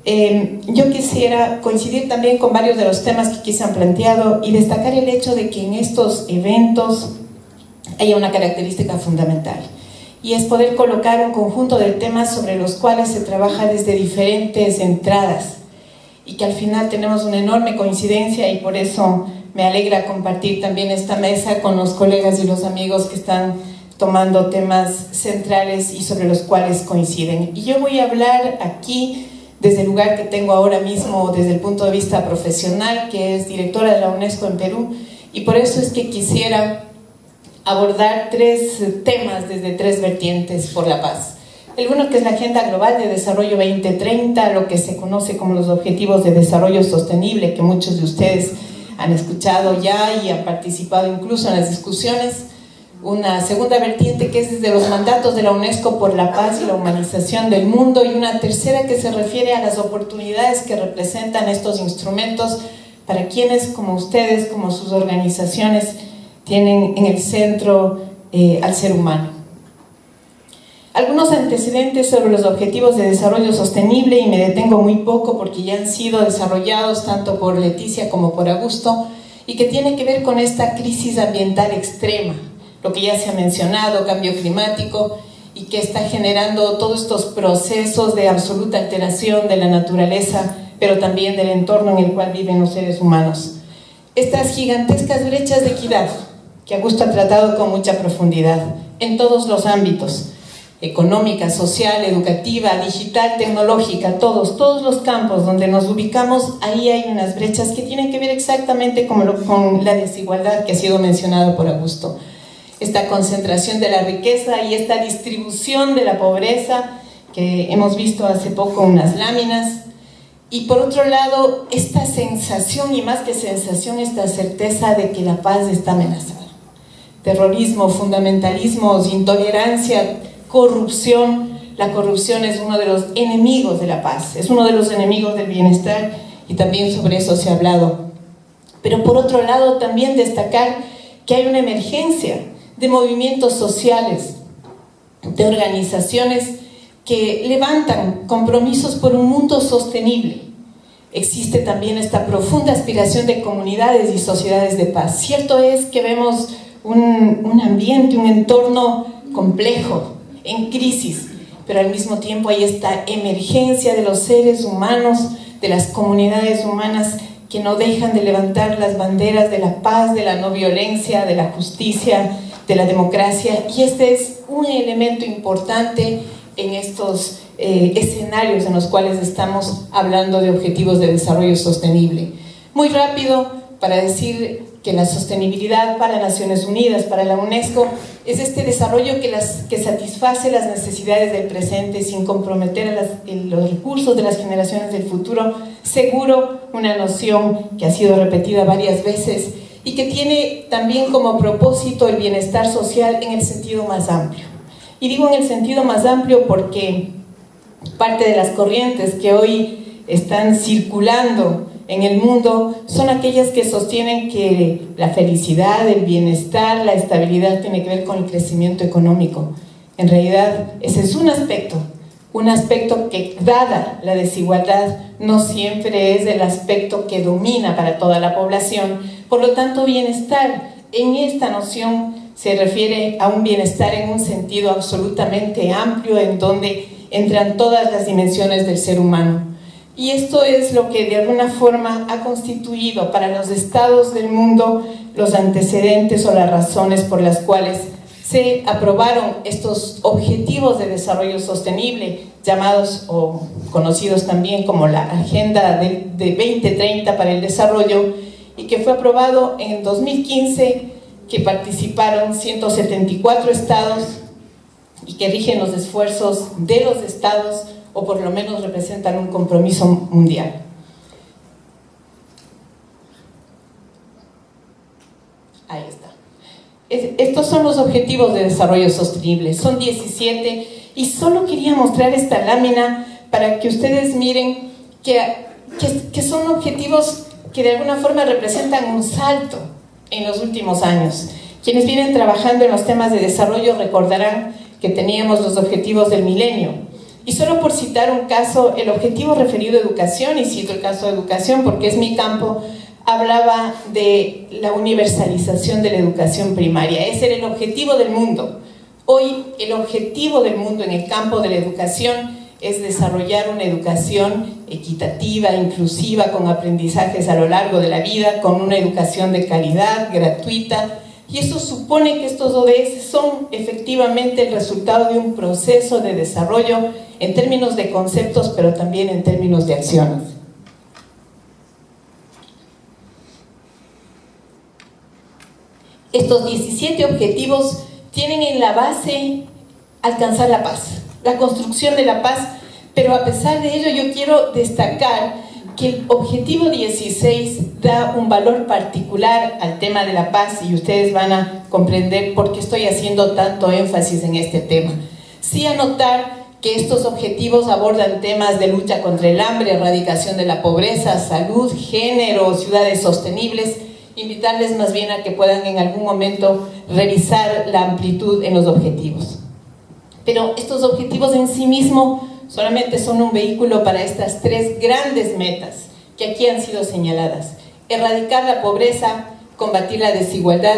Yo quisiera coincidir también con varios de los temas que aquí se han planteado y destacar el hecho de que en estos eventos haya una característica fundamental, y es poder colocar un conjunto de temas sobre los cuales se trabaja desde diferentes entradas y que al final tenemos una enorme coincidencia, y por eso me alegra compartir también esta mesa con los colegas y los amigos que están tomando temas centrales y sobre los cuales coinciden. Y yo voy a hablar aquí desde el lugar que tengo ahora mismo desde el punto de vista profesional, que es directora de la UNESCO en Perú, y por eso es que quisiera abordar tres temas desde tres vertientes por la paz. El uno, que es la Agenda Global de Desarrollo 2030, lo que se conoce como los Objetivos de Desarrollo Sostenible, que muchos de ustedes han escuchado ya y han participado incluso en las discusiones. Una segunda vertiente, que es desde los mandatos de la UNESCO por la paz y la humanización del mundo, y una tercera que se refiere a las oportunidades que representan estos instrumentos para quienes, como ustedes, como sus organizaciones, tienen en el centro al ser humano. Algunos antecedentes sobre los Objetivos de Desarrollo Sostenible, y me detengo muy poco porque ya han sido desarrollados tanto por Leticia como por Augusto, y que tiene que ver con esta crisis ambiental extrema, lo que ya se ha mencionado, cambio climático, y que está generando todos estos procesos de absoluta alteración de la naturaleza, pero también del entorno en el cual viven los seres humanos. Estas gigantescas brechas de equidad, que Augusto ha tratado con mucha profundidad, en todos los ámbitos, económica, social, educativa, digital, tecnológica, todos los campos donde nos ubicamos, ahí hay unas brechas que tienen que ver exactamente con la desigualdad que ha sido mencionado por Augusto. Esta concentración de la riqueza y esta distribución de la pobreza, que hemos visto hace poco unas láminas, y por otro lado, esta sensación, y más que sensación, esta certeza de que la paz está amenazada. Terrorismo, fundamentalismos, intolerancia, corrupción. La corrupción es uno de los enemigos de la paz, es uno de los enemigos del bienestar, y también sobre eso se ha hablado. Pero por otro lado, también destacar que hay una emergencia de movimientos sociales, de organizaciones que levantan compromisos por un mundo sostenible. Existe también esta profunda aspiración de comunidades y sociedades de paz. Cierto es que vemos un ambiente, un entorno complejo, en crisis, pero al mismo tiempo hay esta emergencia de los seres humanos, de las comunidades humanas que no dejan de levantar las banderas de la paz, de la no violencia, de la justicia, de la democracia, y este es un elemento importante en estos escenarios en los cuales estamos hablando de objetivos de desarrollo sostenible. Muy rápido, para decir que la sostenibilidad para Naciones Unidas, para la UNESCO, es este desarrollo que satisface las necesidades del presente sin comprometer los recursos de las generaciones del futuro. Seguro, una noción que ha sido repetida varias veces y que tiene también como propósito el bienestar social en el sentido más amplio. Y digo en el sentido más amplio porque parte de las corrientes que hoy están circulando en el mundo son aquellas que sostienen que la felicidad, el bienestar, la estabilidad tiene que ver con el crecimiento económico. En realidad, ese es un aspecto que, dada la desigualdad, no siempre es el aspecto que domina para toda la población. Por lo tanto, bienestar en esta noción se refiere a un bienestar en un sentido absolutamente amplio, en donde entran todas las dimensiones del ser humano. Y esto es lo que de alguna forma ha constituido para los estados del mundo los antecedentes o las razones por las cuales se aprobaron estos objetivos de desarrollo sostenible, llamados o conocidos también como la Agenda de 2030 para el Desarrollo, y que fue aprobado en 2015, que participaron 174 estados y que rigen los esfuerzos de los estados, o por lo menos representan un compromiso mundial. Ahí está. Estos son los objetivos de desarrollo sostenible, son 17, y solo quería mostrar esta lámina para que ustedes miren que son objetivos que de alguna forma representan un salto en los últimos años. Quienes vienen trabajando en los temas de desarrollo recordarán que teníamos los objetivos del milenio. Y solo por citar un caso, el objetivo referido a educación, y cito el caso de educación porque es mi campo, hablaba de la universalización de la educación primaria. Ese era el objetivo del mundo. Hoy el objetivo del mundo en el campo de la educación es desarrollar una educación equitativa, inclusiva, con aprendizajes a lo largo de la vida, con una educación de calidad, gratuita. Y eso supone que estos ODS son efectivamente el resultado de un proceso de desarrollo en términos de conceptos, pero también en términos de acciones. Estos 17 objetivos tienen en la base alcanzar la paz, la construcción de la paz, pero a pesar de ello yo quiero destacar que el objetivo 16 da un valor particular al tema de la paz, y ustedes van a comprender por qué estoy haciendo tanto énfasis en este tema. Sí, anotar que estos objetivos abordan temas de lucha contra el hambre, erradicación de la pobreza, salud, género, ciudades sostenibles. Invitarles más bien a que puedan en algún momento revisar la amplitud en los objetivos. Pero estos objetivos en sí mismos solamente son un vehículo para estas tres grandes metas que aquí han sido señaladas: erradicar la pobreza, combatir la desigualdad,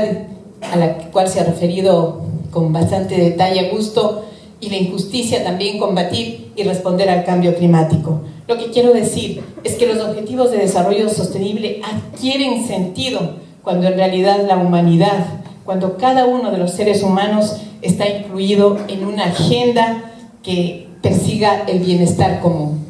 a la cual se ha referido con bastante detalle Augusto, y la injusticia también, combatir y responder al cambio climático. Lo que quiero decir es que los objetivos de desarrollo sostenible adquieren sentido cuando en realidad la humanidad, cuando cada uno de los seres humanos está incluido en una agenda que persiga el bienestar común.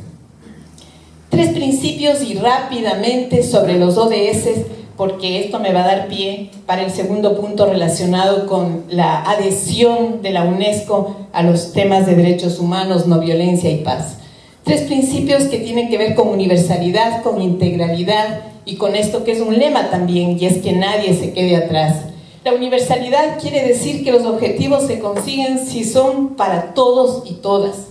3 principios y rápidamente sobre los ODS, porque esto me va a dar pie para el segundo punto relacionado con la adhesión de la UNESCO a los temas de derechos humanos, no violencia y paz. 3 principios que tienen que ver con universalidad, con integralidad y con esto que es un lema también, y es que nadie se quede atrás. La universalidad quiere decir que los objetivos se consiguen si son para todos y todas.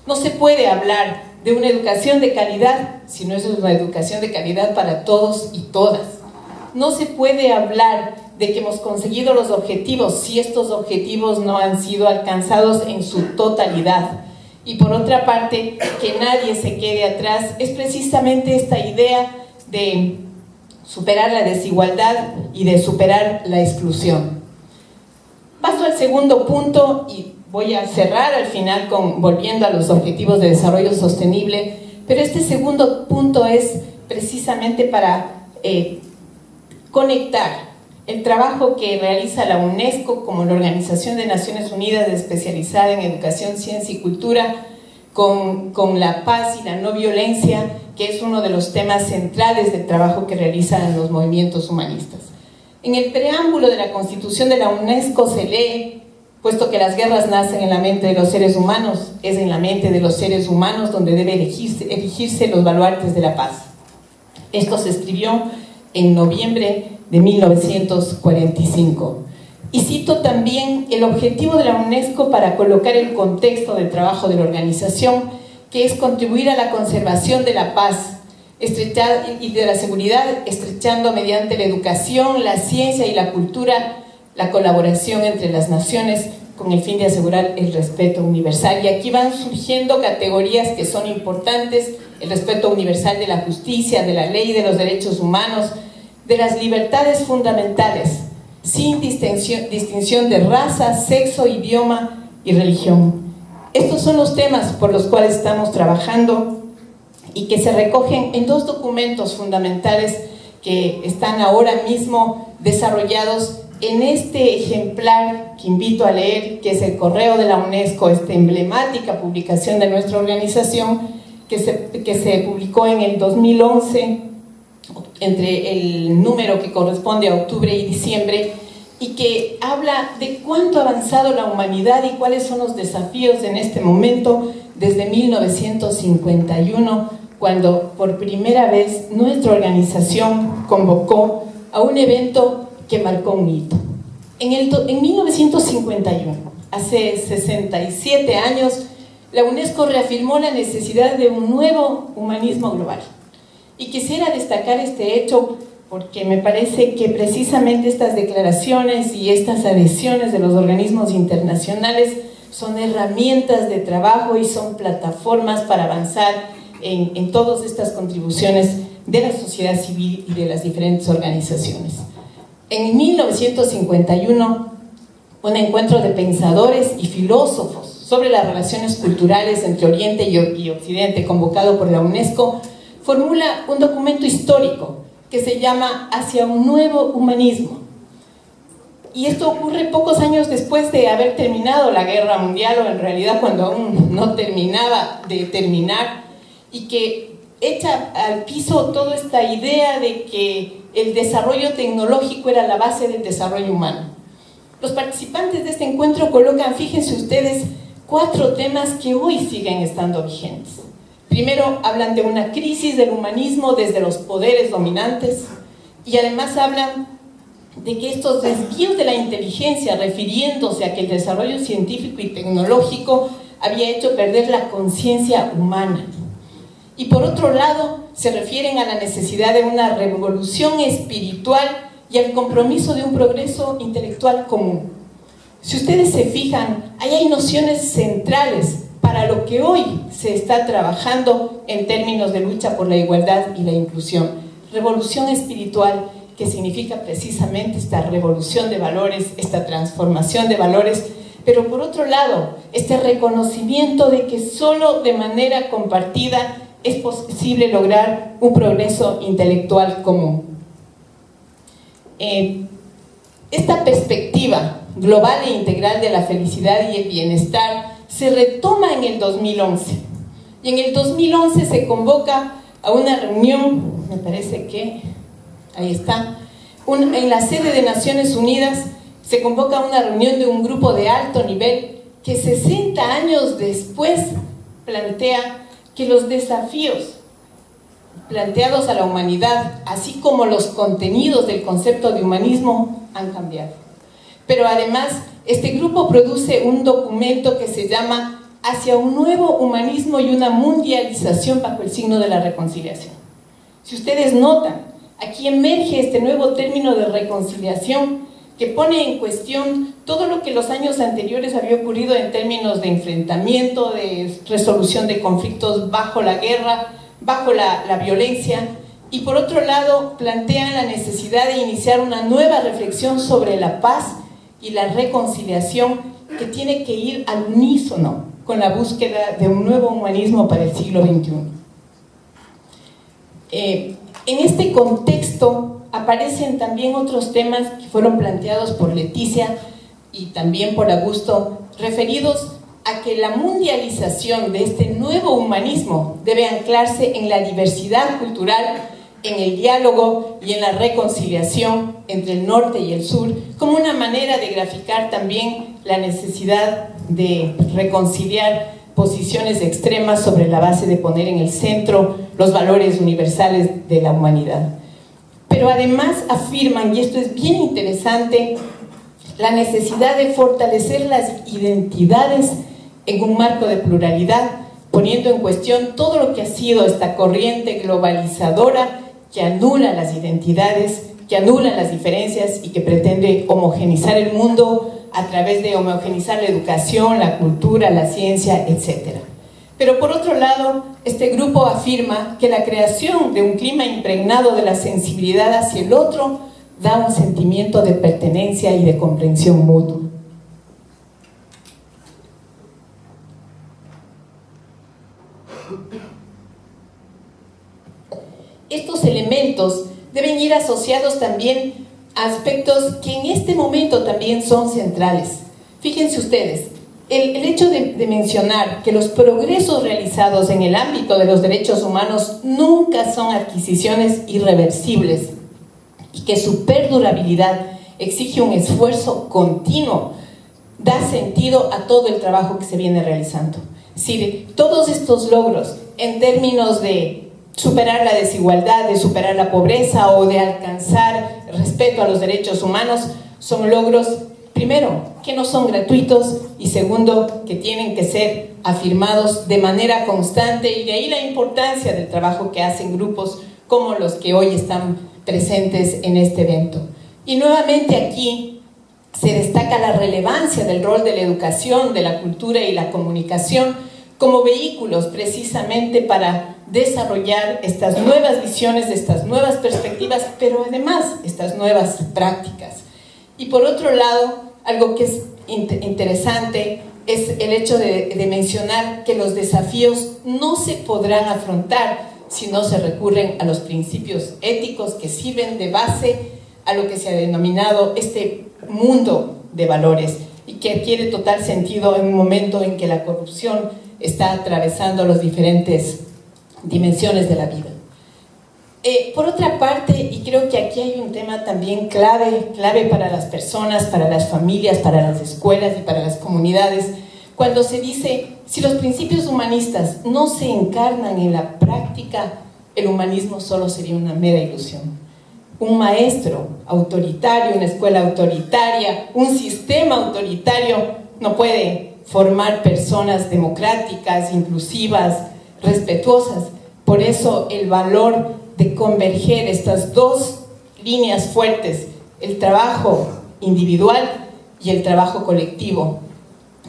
No se puede hablar de una educación de calidad si no es una educación de calidad para todos y todas. No se puede hablar de que hemos conseguido los objetivos si estos objetivos no han sido alcanzados en su totalidad. y por otra parte, que nadie se quede atrás, es precisamente esta idea de superar la desigualdad y de superar la exclusión. Paso al segundo punto y voy a cerrar al final volviendo a los objetivos de desarrollo sostenible, pero este segundo punto es precisamente para conectar el trabajo que realiza la UNESCO como la Organización de Naciones Unidas especializada en educación, ciencia y cultura con la paz y la no violencia, que es uno de los temas centrales del trabajo que realizan los movimientos humanistas. En el preámbulo de la Constitución de la UNESCO se lee: puesto que las guerras nacen en la mente de los seres humanos, es en la mente de los seres humanos donde debe erigirse los baluartes de la paz. Esto se escribió en noviembre de 1945. Y cito también el objetivo de la UNESCO para colocar el contexto del trabajo de la organización, que es contribuir a la conservación de la paz y de la seguridad, estrechando mediante la educación, la ciencia y la cultura la colaboración entre las naciones con el fin de asegurar el respeto universal. Y aquí van surgiendo categorías que son importantes: el respeto universal de la justicia, de la ley, de los derechos humanos, de las libertades fundamentales, sin distinción de raza, sexo, idioma y religión. Estos son los temas por los cuales estamos trabajando y que se recogen en dos documentos fundamentales que están ahora mismo desarrollados en este ejemplar que invito a leer, que es el Correo de la UNESCO, esta emblemática publicación de nuestra organización, que se publicó en el 2011, entre el número que corresponde a octubre y diciembre, y que habla de cuánto ha avanzado la humanidad y cuáles son los desafíos en este momento, desde 1951, cuando por primera vez nuestra organización convocó a un evento que marcó un hito. En 1951, hace 67 años, la UNESCO reafirmó la necesidad de un nuevo humanismo global. Y quisiera destacar este hecho porque me parece que precisamente estas declaraciones y estas adhesiones de los organismos internacionales son herramientas de trabajo y son plataformas para avanzar en todas estas contribuciones de la sociedad civil y de las diferentes organizaciones. En 1951, un encuentro de pensadores y filósofos sobre las relaciones culturales entre Oriente y Occidente, convocado por la UNESCO, formula un documento histórico que se llama Hacia un nuevo humanismo. Y esto ocurre pocos años después de haber terminado la Guerra Mundial, o en realidad cuando aún no terminaba de terminar, y que echa al piso toda esta idea de que el desarrollo tecnológico era la base del desarrollo humano. Los participantes de este encuentro colocan, fíjense ustedes, 4 temas que hoy siguen estando vigentes. Primero, hablan de una crisis del humanismo desde los poderes dominantes, y además hablan de que estos desvíos de la inteligencia, refiriéndose a que el desarrollo científico y tecnológico había hecho perder la conciencia humana. Y por otro lado, se refieren a la necesidad de una revolución espiritual y al compromiso de un progreso intelectual común. Si ustedes se fijan, ahí hay nociones centrales para lo que hoy se está trabajando en términos de lucha por la igualdad y la inclusión. Revolución espiritual, que significa precisamente esta revolución de valores, esta transformación de valores, pero por otro lado, este reconocimiento de que solo de manera compartida es posible lograr un progreso intelectual común. Esta perspectiva global e integral de la felicidad y el bienestar se retoma en el 2011. Y en el 2011 se convoca a una reunión, me parece que, ahí está, en la sede de Naciones Unidas, se convoca a una reunión de un grupo de alto nivel que 60 años después plantea que los desafíos planteados a la humanidad, así como los contenidos del concepto de humanismo, han cambiado. Pero además, este grupo produce un documento que se llama Hacia un nuevo humanismo y una mundialización bajo el signo de la reconciliación. Si ustedes notan, aquí emerge este nuevo término de reconciliación que pone en cuestión todo lo que los años anteriores había ocurrido en términos de enfrentamiento, de resolución de conflictos bajo la guerra, bajo la violencia, y por otro lado plantean la necesidad de iniciar una nueva reflexión sobre la paz y la reconciliación que tiene que ir al unísono con la búsqueda de un nuevo humanismo para el siglo XXI. En este contexto aparecen también otros temas que fueron planteados por Leticia y también por Augusto, referidos a que la mundialización de este nuevo humanismo debe anclarse en la diversidad cultural, en el diálogo y en la reconciliación entre el norte y el sur, como una manera de graficar también la necesidad de reconciliar posiciones extremas sobre la base de poner en el centro los valores universales de la humanidad. Pero además afirman, y esto es bien interesante, la necesidad de fortalecer las identidades en un marco de pluralidad, poniendo en cuestión todo lo que ha sido esta corriente globalizadora que anula las identidades, que anula las diferencias y que pretende homogenizar el mundo a través de homogenizar la educación, la cultura, la ciencia, etc. Pero por otro lado, este grupo afirma que la creación de un clima impregnado de la sensibilidad hacia el otro da un sentimiento de pertenencia y de comprensión mutua. Estos elementos deben ir asociados también a aspectos que en este momento también son centrales. Fíjense ustedes, el hecho de mencionar que los progresos realizados en el ámbito de los derechos humanos nunca son adquisiciones irreversibles y que su perdurabilidad exige un esfuerzo continuo, da sentido a todo el trabajo que se viene realizando. Es decir, todos estos logros en términos de superar la desigualdad, de superar la pobreza o de alcanzar respeto a los derechos humanos son logros, primero, que no son gratuitos y segundo, que tienen que ser afirmados de manera constante, y de ahí la importancia del trabajo que hacen grupos como los que hoy están presentes en este evento. Y nuevamente aquí se destaca la relevancia del rol de la educación, de la cultura y la comunicación como vehículos precisamente para desarrollar estas nuevas visiones, estas nuevas perspectivas, pero además estas nuevas prácticas. Y por otro lado, algo que es interesante es el hecho de mencionar que los desafíos no se podrán afrontar si no se recurren a los principios éticos que sirven de base a lo que se ha denominado este mundo de valores y que adquiere total sentido en un momento en que la corrupción está atravesando las diferentes dimensiones de la vida. Por otra parte, y creo que aquí hay un tema también clave para las personas, para las familias, para las escuelas y para las comunidades, cuando se dice, si los principios humanistas no se encarnan en la práctica, el humanismo solo sería una mera ilusión. Un maestro autoritario, una escuela autoritaria, un sistema autoritario no puede formar personas democráticas, inclusivas, respetuosas. Por eso el valor de converger estas dos líneas fuertes, el trabajo individual y el trabajo colectivo.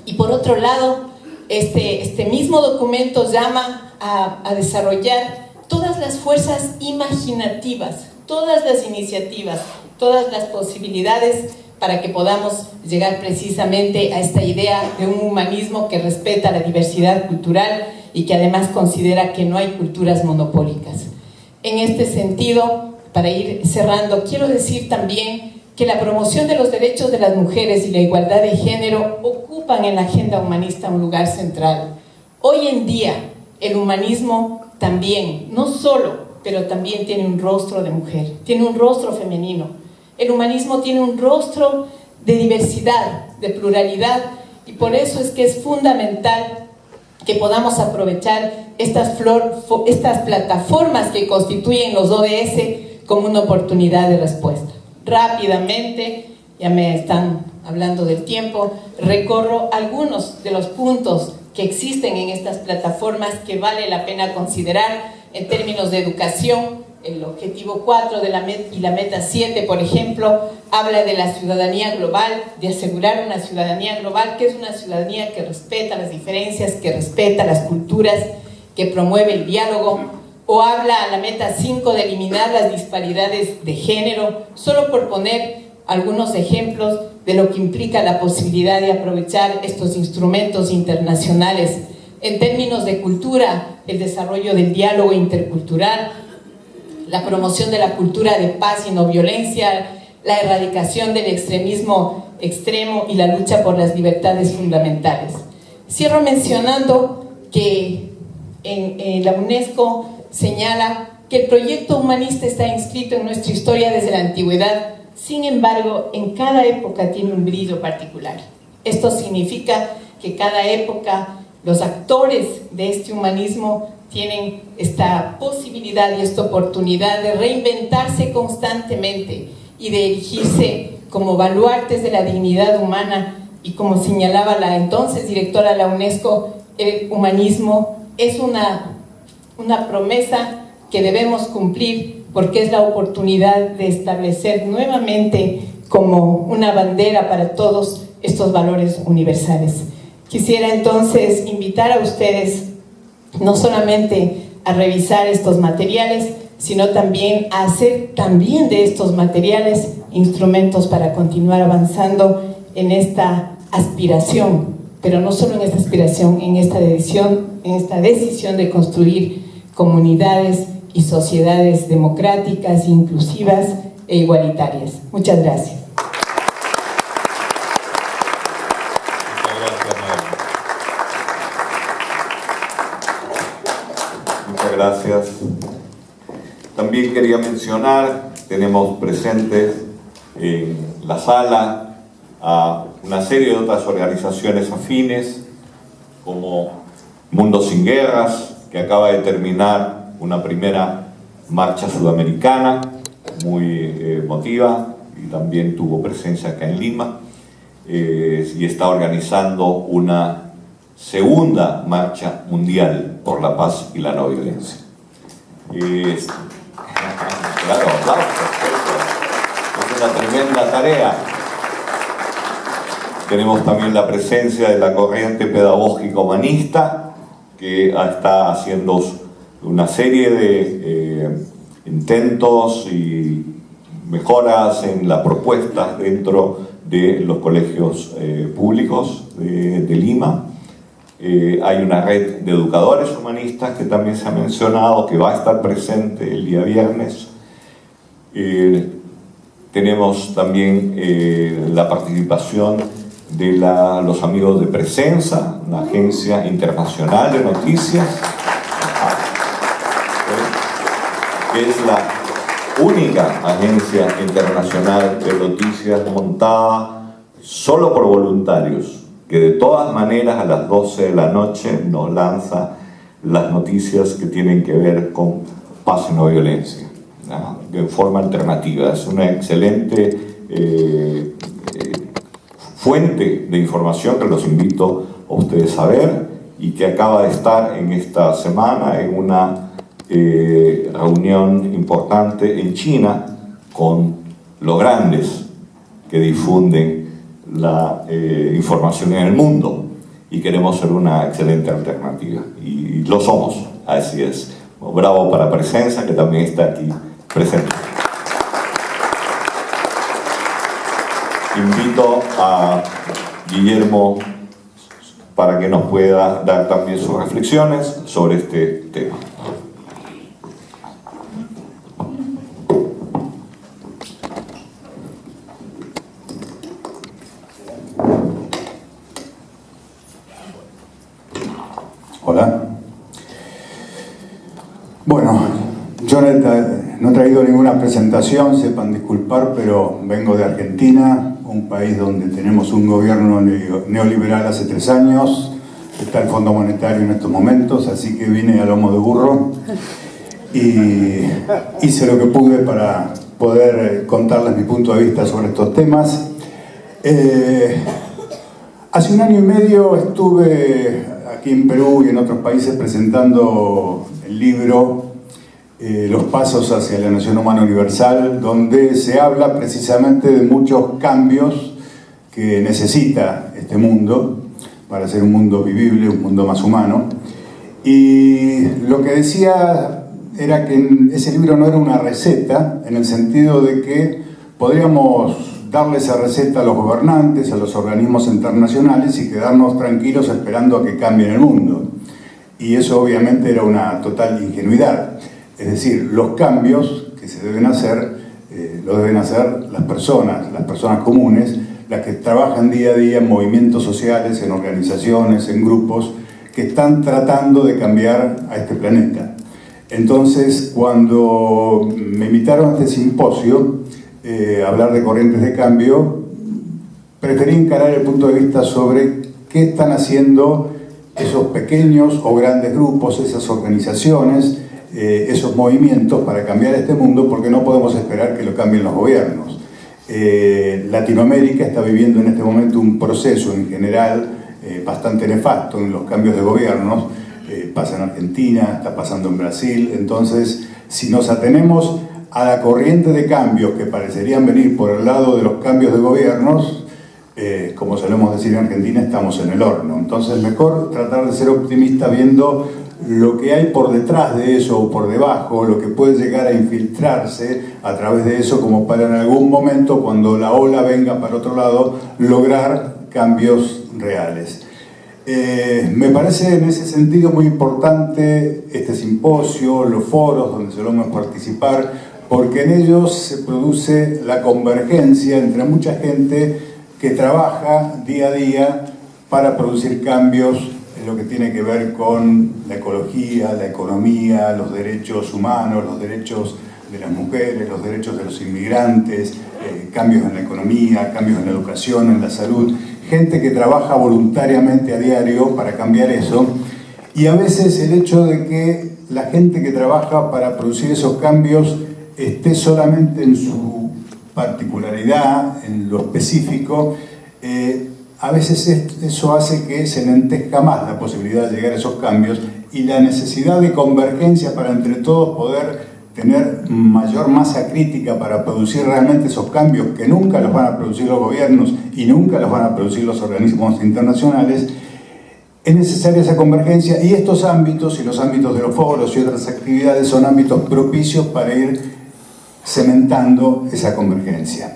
Y por otro lado, este mismo documento llama a desarrollar todas las fuerzas imaginativas, todas las iniciativas, todas las posibilidades para que podamos llegar precisamente a esta idea de un humanismo que respeta la diversidad cultural y que además considera que no hay culturas monopólicas. En este sentido, para ir cerrando, quiero decir también que la promoción de los derechos de las mujeres y la igualdad de género ocupan en la agenda humanista un lugar central. Hoy en día, el humanismo también, no solo, pero también tiene un rostro de mujer, tiene un rostro femenino. El humanismo tiene un rostro de diversidad, de pluralidad, y por eso es que es fundamental que podamos aprovechar estas plataformas que constituyen los ODS como una oportunidad de respuesta. Rápidamente, ya me están hablando del tiempo, recorro algunos de los puntos que existen en estas plataformas que vale la pena considerar en términos de educación, el objetivo 4 de y la meta 7, por ejemplo, habla de la ciudadanía global, de asegurar una ciudadanía global, que es una ciudadanía que respeta las diferencias, que respeta las culturas, que promueve el diálogo. O habla la meta 5 de eliminar las disparidades de género, solo por poner algunos ejemplos de lo que implica la posibilidad de aprovechar estos instrumentos internacionales. En términos de cultura, el desarrollo del diálogo intercultural, la promoción de la cultura de paz y no violencia, la erradicación del extremismo extremo y la lucha por las libertades fundamentales. Cierro mencionando que en la UNESCO señala que el proyecto humanista está inscrito en nuestra historia desde la antigüedad. Sin embargo, en cada época tiene un brillo particular. Esto significa que cada época los actores de este humanismo tienen esta posibilidad y esta oportunidad de reinventarse constantemente y de erigirse como baluartes de la dignidad humana. Y como señalaba la entonces directora de la UNESCO, el humanismo es una promesa que debemos cumplir, porque es la oportunidad de establecer nuevamente como una bandera para todos estos valores universales. Quisiera entonces invitar a ustedes no solamente a revisar estos materiales, sino también a hacer también de estos materiales instrumentos para continuar avanzando en esta aspiración, pero no solo en esta aspiración, en esta decisión de construir comunidades y sociedades democráticas, inclusivas e igualitarias. Muchas gracias. Muchas gracias. También quería mencionar, tenemos presentes en la sala a una serie de otras organizaciones afines, como Mundo Sin Guerras, que acaba de terminar una primera marcha sudamericana muy emotiva y también tuvo presencia acá en Lima, y está organizando una segunda marcha mundial por la paz y la no violencia. Claro, aplausos. Es una tremenda tarea. Tenemos también la presencia de la corriente pedagógica humanista, que está haciendo una serie de intentos y mejoras en las propuestas dentro de los colegios públicos de Lima. Hay una red de educadores humanistas que también se ha mencionado, que va a estar presente el día viernes. Tenemos también la participación de los amigos de Presensa, una agencia internacional de noticias, que es la única agencia internacional de noticias montada solo por voluntarios, que de todas maneras a las 12 de la noche nos lanza las noticias que tienen que ver con paz y no violencia, ¿no? De forma alternativa. Es una excelente fuente de información que los invito a ustedes a ver, y que acaba de estar en esta semana en una reunión importante en China con los grandes que difunden la información en el mundo, y queremos ser una excelente alternativa, y lo somos, así es. Bravo para Presensa, que también está aquí presente. Invito a Guillermo para que nos pueda dar también sus reflexiones sobre este tema. Hola. Bueno, yo no he traído ninguna presentación, sepan disculpar, pero vengo de Argentina, un país donde tenemos un gobierno neoliberal hace 3 años, está el Fondo Monetario en estos momentos, así que vine a lomo de burro y hice lo que pude para poder contarles mi punto de vista sobre estos temas. Hace 1 año y medio estuve aquí en Perú y en otros países presentando el libro Los pasos hacia la nación humana universal, donde se habla precisamente de muchos cambios que necesita este mundo para ser un mundo vivible, un mundo más humano. Y lo que decía era que ese libro no era una receta, en el sentido de que podríamos darle esa receta a los gobernantes, a los organismos internacionales y quedarnos tranquilos esperando a que cambien el mundo. Y eso obviamente era una total ingenuidad. Es decir, los cambios que se deben hacer, lo deben hacer las personas comunes, las que trabajan día a día en movimientos sociales, en organizaciones, en grupos, que están tratando de cambiar a este planeta. Entonces, cuando me invitaron a este simposio, a hablar de corrientes de cambio, preferí encarar el punto de vista sobre qué están haciendo esos pequeños o grandes grupos, esas organizaciones, esos movimientos para cambiar este mundo, porque no podemos esperar que lo cambien los gobiernos. Latinoamérica está viviendo en este momento un proceso en general bastante nefasto en los cambios de gobiernos. Pasa en Argentina, está pasando en Brasil. Entonces, si nos atenemos a la corriente de cambios que parecerían venir por el lado de los cambios de gobiernos, como solemos decir en Argentina, estamos en el horno. Entonces, mejor tratar de ser optimista viendo lo que hay por detrás de eso o por debajo, lo que puede llegar a infiltrarse a través de eso, como para en algún momento, cuando la ola venga para otro lado, lograr cambios reales. Me parece en ese sentido muy importante este simposio, los foros donde solemos participar, porque en ellos se produce la convergencia entre mucha gente que trabaja día a día para producir cambios en lo que tiene que ver con la ecología, la economía, los derechos humanos, los derechos de las mujeres, los derechos de los inmigrantes, cambios en la economía, cambios en la educación, en la salud, gente que trabaja voluntariamente a diario para cambiar eso, y a veces el hecho de que la gente que trabaja para producir esos cambios esté solamente en su particularidad, en lo específico, a veces eso hace que se lentezca más la posibilidad de llegar a esos cambios y la necesidad de convergencia para entre todos poder tener mayor masa crítica para producir realmente esos cambios que nunca los van a producir los gobiernos y nunca los van a producir los organismos internacionales. Es necesaria esa convergencia, y estos ámbitos y los ámbitos de los foros y otras actividades son ámbitos propicios para ir cementando esa convergencia.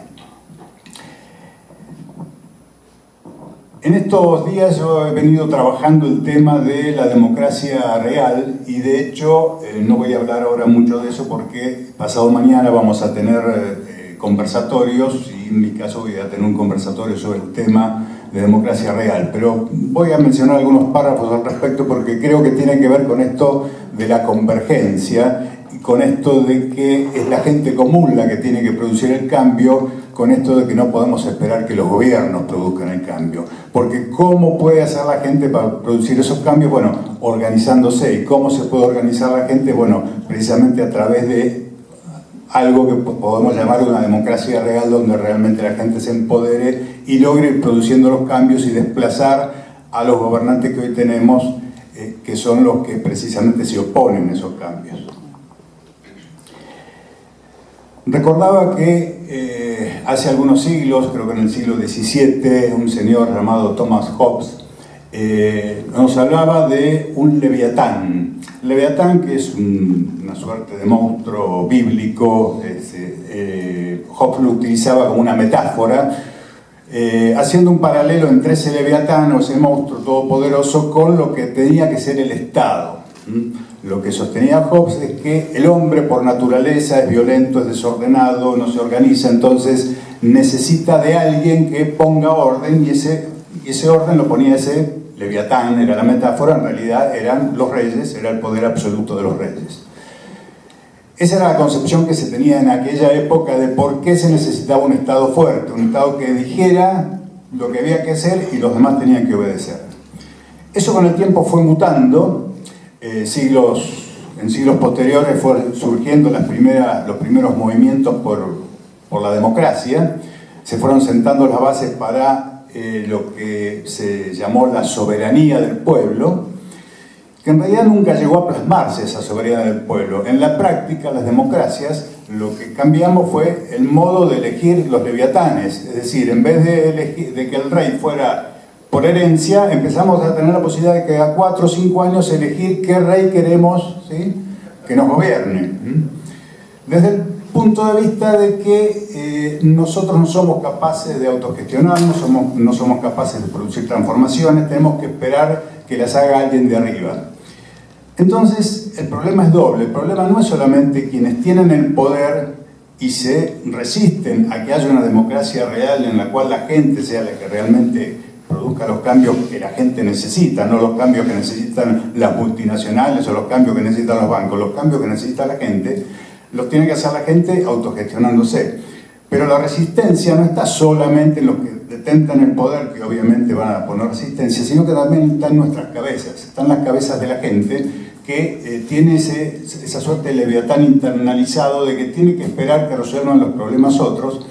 En estos días yo he venido trabajando el tema de la democracia real, y de hecho no voy a hablar ahora mucho de eso porque pasado mañana vamos a tener conversatorios, y en mi caso voy a tener un conversatorio sobre el tema de democracia real, pero voy a mencionar algunos párrafos al respecto porque creo que tiene que ver con esto de la convergencia y con esto de que es la gente común la que tiene que producir el cambio, con esto de que no podemos esperar que los gobiernos produzcan el cambio. Porque ¿cómo puede hacer la gente para producir esos cambios? Bueno, organizándose. ¿Y cómo se puede organizar la gente? Bueno, precisamente a través de algo que podemos llamar una democracia real, donde realmente la gente se empodere y logre ir produciendo los cambios y desplazar a los gobernantes que hoy tenemos, que son los que precisamente se oponen a esos cambios. Recordaba que hace algunos siglos, creo que en el siglo XVII, un señor llamado Thomas Hobbes nos hablaba de un leviatán. Leviatán, que es una suerte de monstruo bíblico, Hobbes lo utilizaba como una metáfora, haciendo un paralelo entre ese leviatán o ese monstruo todopoderoso con lo que tenía que ser el Estado. Lo que sostenía Hobbes es que el hombre por naturaleza es violento, es desordenado, no se organiza, entonces necesita de alguien que ponga orden, y ese orden lo ponía ese leviatán, era la metáfora, en realidad eran los reyes, era el poder absoluto de los reyes. Esa era la concepción que se tenía en aquella época de por qué se necesitaba un Estado fuerte, un Estado que dijera lo que había que hacer y los demás tenían que obedecer. Eso con el tiempo fue mutando. En siglos posteriores fueron surgiendo los primeros movimientos por la democracia, se fueron sentando las bases para lo que se llamó la soberanía del pueblo, que en realidad nunca llegó a plasmarse esa soberanía del pueblo. En la práctica, las democracias, lo que cambiamos fue el modo de elegir los leviatanes, es decir, en vez de que el rey fuera por herencia, empezamos a tener la posibilidad de que a 4 o 5 años elegir qué rey queremos, ¿sí?, que nos gobierne. Desde el punto de vista de que nosotros no somos capaces de autogestionarnos, no somos capaces de producir transformaciones, tenemos que esperar que las haga alguien de arriba. Entonces, el problema es doble. El problema no es solamente quienes tienen el poder y se resisten a que haya una democracia real en la cual la gente sea la que realmente produzca los cambios que la gente necesita, no los cambios que necesitan las multinacionales o los cambios que necesitan los bancos. Los cambios que necesita la gente los tiene que hacer la gente autogestionándose. Pero la resistencia no está solamente en los que detentan el poder, que obviamente van a poner resistencia, sino que también está en nuestras cabezas, está en las cabezas de la gente que tiene esa suerte de leviatán internalizado de que tiene que esperar que resuelvan los problemas otros.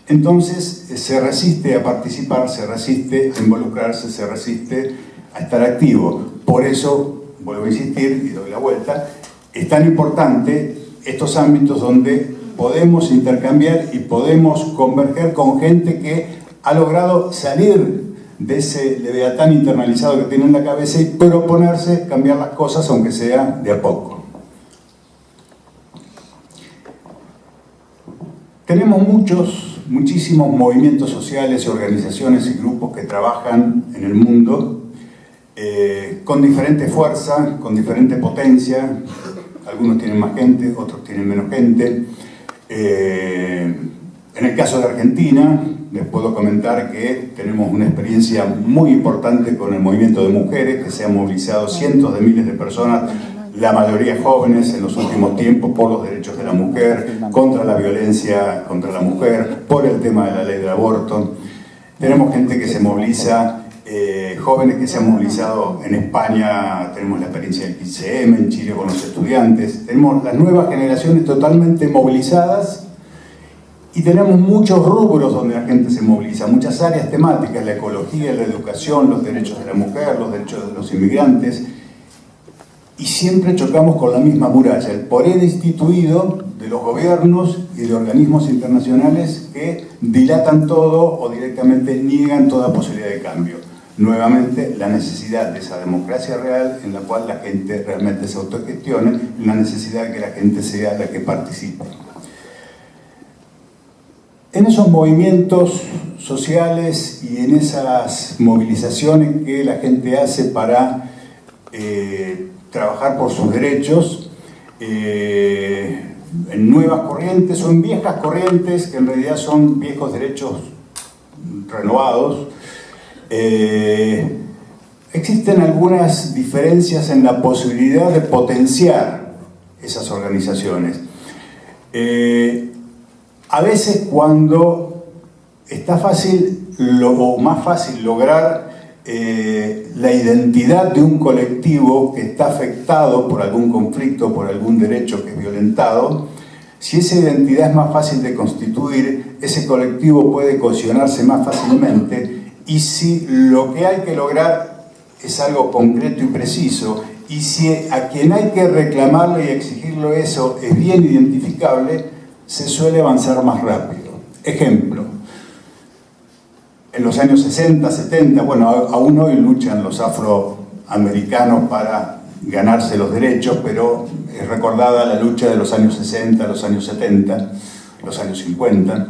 Entonces se resiste a participar, se resiste a involucrarse, se resiste a estar activo. Por eso, vuelvo a insistir y doy la vuelta, es tan importante estos ámbitos donde podemos intercambiar y podemos converger con gente que ha logrado salir de ese leviatán internalizado que tiene en la cabeza y proponerse cambiar las cosas, aunque sea de a poco. Tenemos muchísimos movimientos sociales, organizaciones y grupos que trabajan en el mundo con diferente fuerza, con diferente potencia. Algunos tienen más gente, otros tienen menos gente. En el caso de Argentina, les puedo comentar que tenemos una experiencia muy importante con el movimiento de mujeres, que se han movilizado cientos de miles de personas, la mayoría jóvenes en los últimos tiempos, por los derechos de la mujer, contra la violencia contra la mujer, por el tema de la ley del aborto. Tenemos gente que se moviliza, jóvenes que se han movilizado en España, tenemos la experiencia del 15M, en Chile con los estudiantes, tenemos las nuevas generaciones totalmente movilizadas y tenemos muchos rubros donde la gente se moviliza, muchas áreas temáticas, la ecología, la educación, los derechos de la mujer, los derechos de los inmigrantes, y siempre chocamos con la misma muralla, el poder instituido de los gobiernos y de organismos internacionales que dilatan todo o directamente niegan toda posibilidad de cambio. Nuevamente, la necesidad de esa democracia real en la cual la gente realmente se autogestione, la necesidad de que la gente sea la que participe. En esos movimientos sociales y en esas movilizaciones que la gente hace para trabajar por sus derechos, en nuevas corrientes o en viejas corrientes, que en realidad son viejos derechos renovados, existen algunas diferencias en la posibilidad de potenciar esas organizaciones. A veces cuando está fácil o más fácil lograr la identidad de un colectivo que está afectado por algún conflicto, por algún derecho que es violentado, si esa identidad es más fácil de constituir, ese colectivo puede cohesionarse más fácilmente, y si lo que hay que lograr es algo concreto y preciso, y si a quien hay que reclamarle y exigirlo eso es bien identificable, se suele avanzar más rápido. Ejemplo, en los años 60, 70, bueno, aún hoy luchan los afroamericanos para ganarse los derechos, pero es recordada la lucha de los años 60, los años 70, los años 50.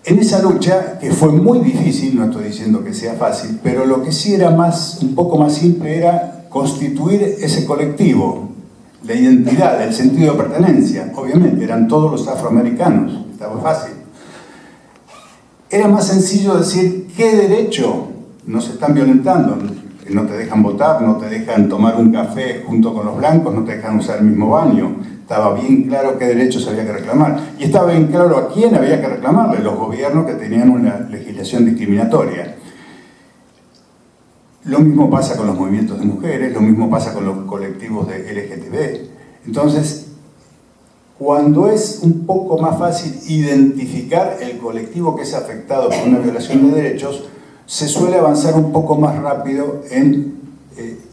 En esa lucha, que fue muy difícil, no estoy diciendo que sea fácil, pero lo que sí era un poco más simple era constituir ese colectivo, la identidad, el sentido de pertenencia. Obviamente, eran todos los afroamericanos, estaba fácil. Era más sencillo decir qué derecho nos están violentando. No te dejan votar, no te dejan tomar un café junto con los blancos, no te dejan usar el mismo baño. Estaba bien claro qué derechos había que reclamar. Y estaba bien claro a quién había que reclamarle, los gobiernos que tenían una legislación discriminatoria. Lo mismo pasa con los movimientos de mujeres, lo mismo pasa con los colectivos de LGTB. Entonces, cuando es un poco más fácil identificar el colectivo que es afectado por una violación de derechos, se suele avanzar un poco más rápido en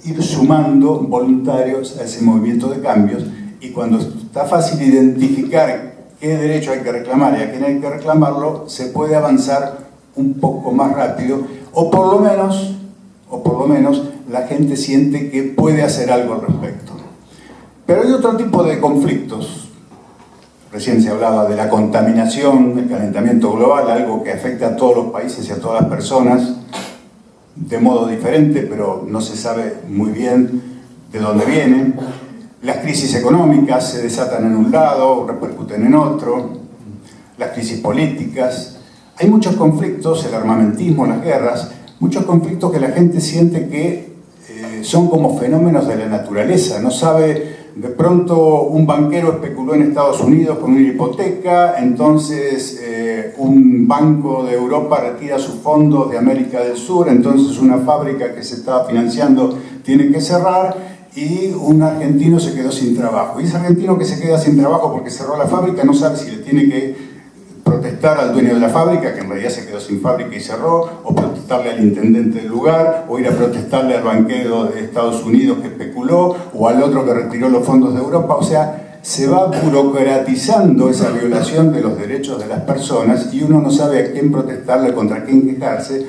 ir sumando voluntarios a ese movimiento de cambios, y cuando está fácil identificar qué derecho hay que reclamar y a quién hay que reclamarlo, se puede avanzar un poco más rápido, o por lo menos la gente siente que puede hacer algo al respecto. Pero hay otro tipo de conflictos. Recién se hablaba de la contaminación, el calentamiento global, algo que afecta a todos los países y a todas las personas de modo diferente, pero no se sabe muy bien de dónde vienen. Las crisis económicas se desatan en un lado, repercuten en otro. Las crisis políticas. Hay muchos conflictos, el armamentismo, las guerras, muchos conflictos que la gente siente que son como fenómenos de la naturaleza. No sabe, de pronto un banquero especuló en Estados Unidos con una hipoteca, entonces un banco de Europa retira sus fondos de América del Sur, entonces una fábrica que se estaba financiando tiene que cerrar y un argentino se quedó sin trabajo. Y ese argentino que se queda sin trabajo porque cerró la fábrica no sabe si le tiene que protestar al dueño de la fábrica, que en realidad se quedó sin fábrica y cerró, o protestarle al intendente del lugar, o ir a protestarle al banquero de Estados Unidos que especuló, o al otro que retiró los fondos de Europa. O sea, se va burocratizando esa violación de los derechos de las personas y uno no sabe a quién protestarle, contra quién quejarse.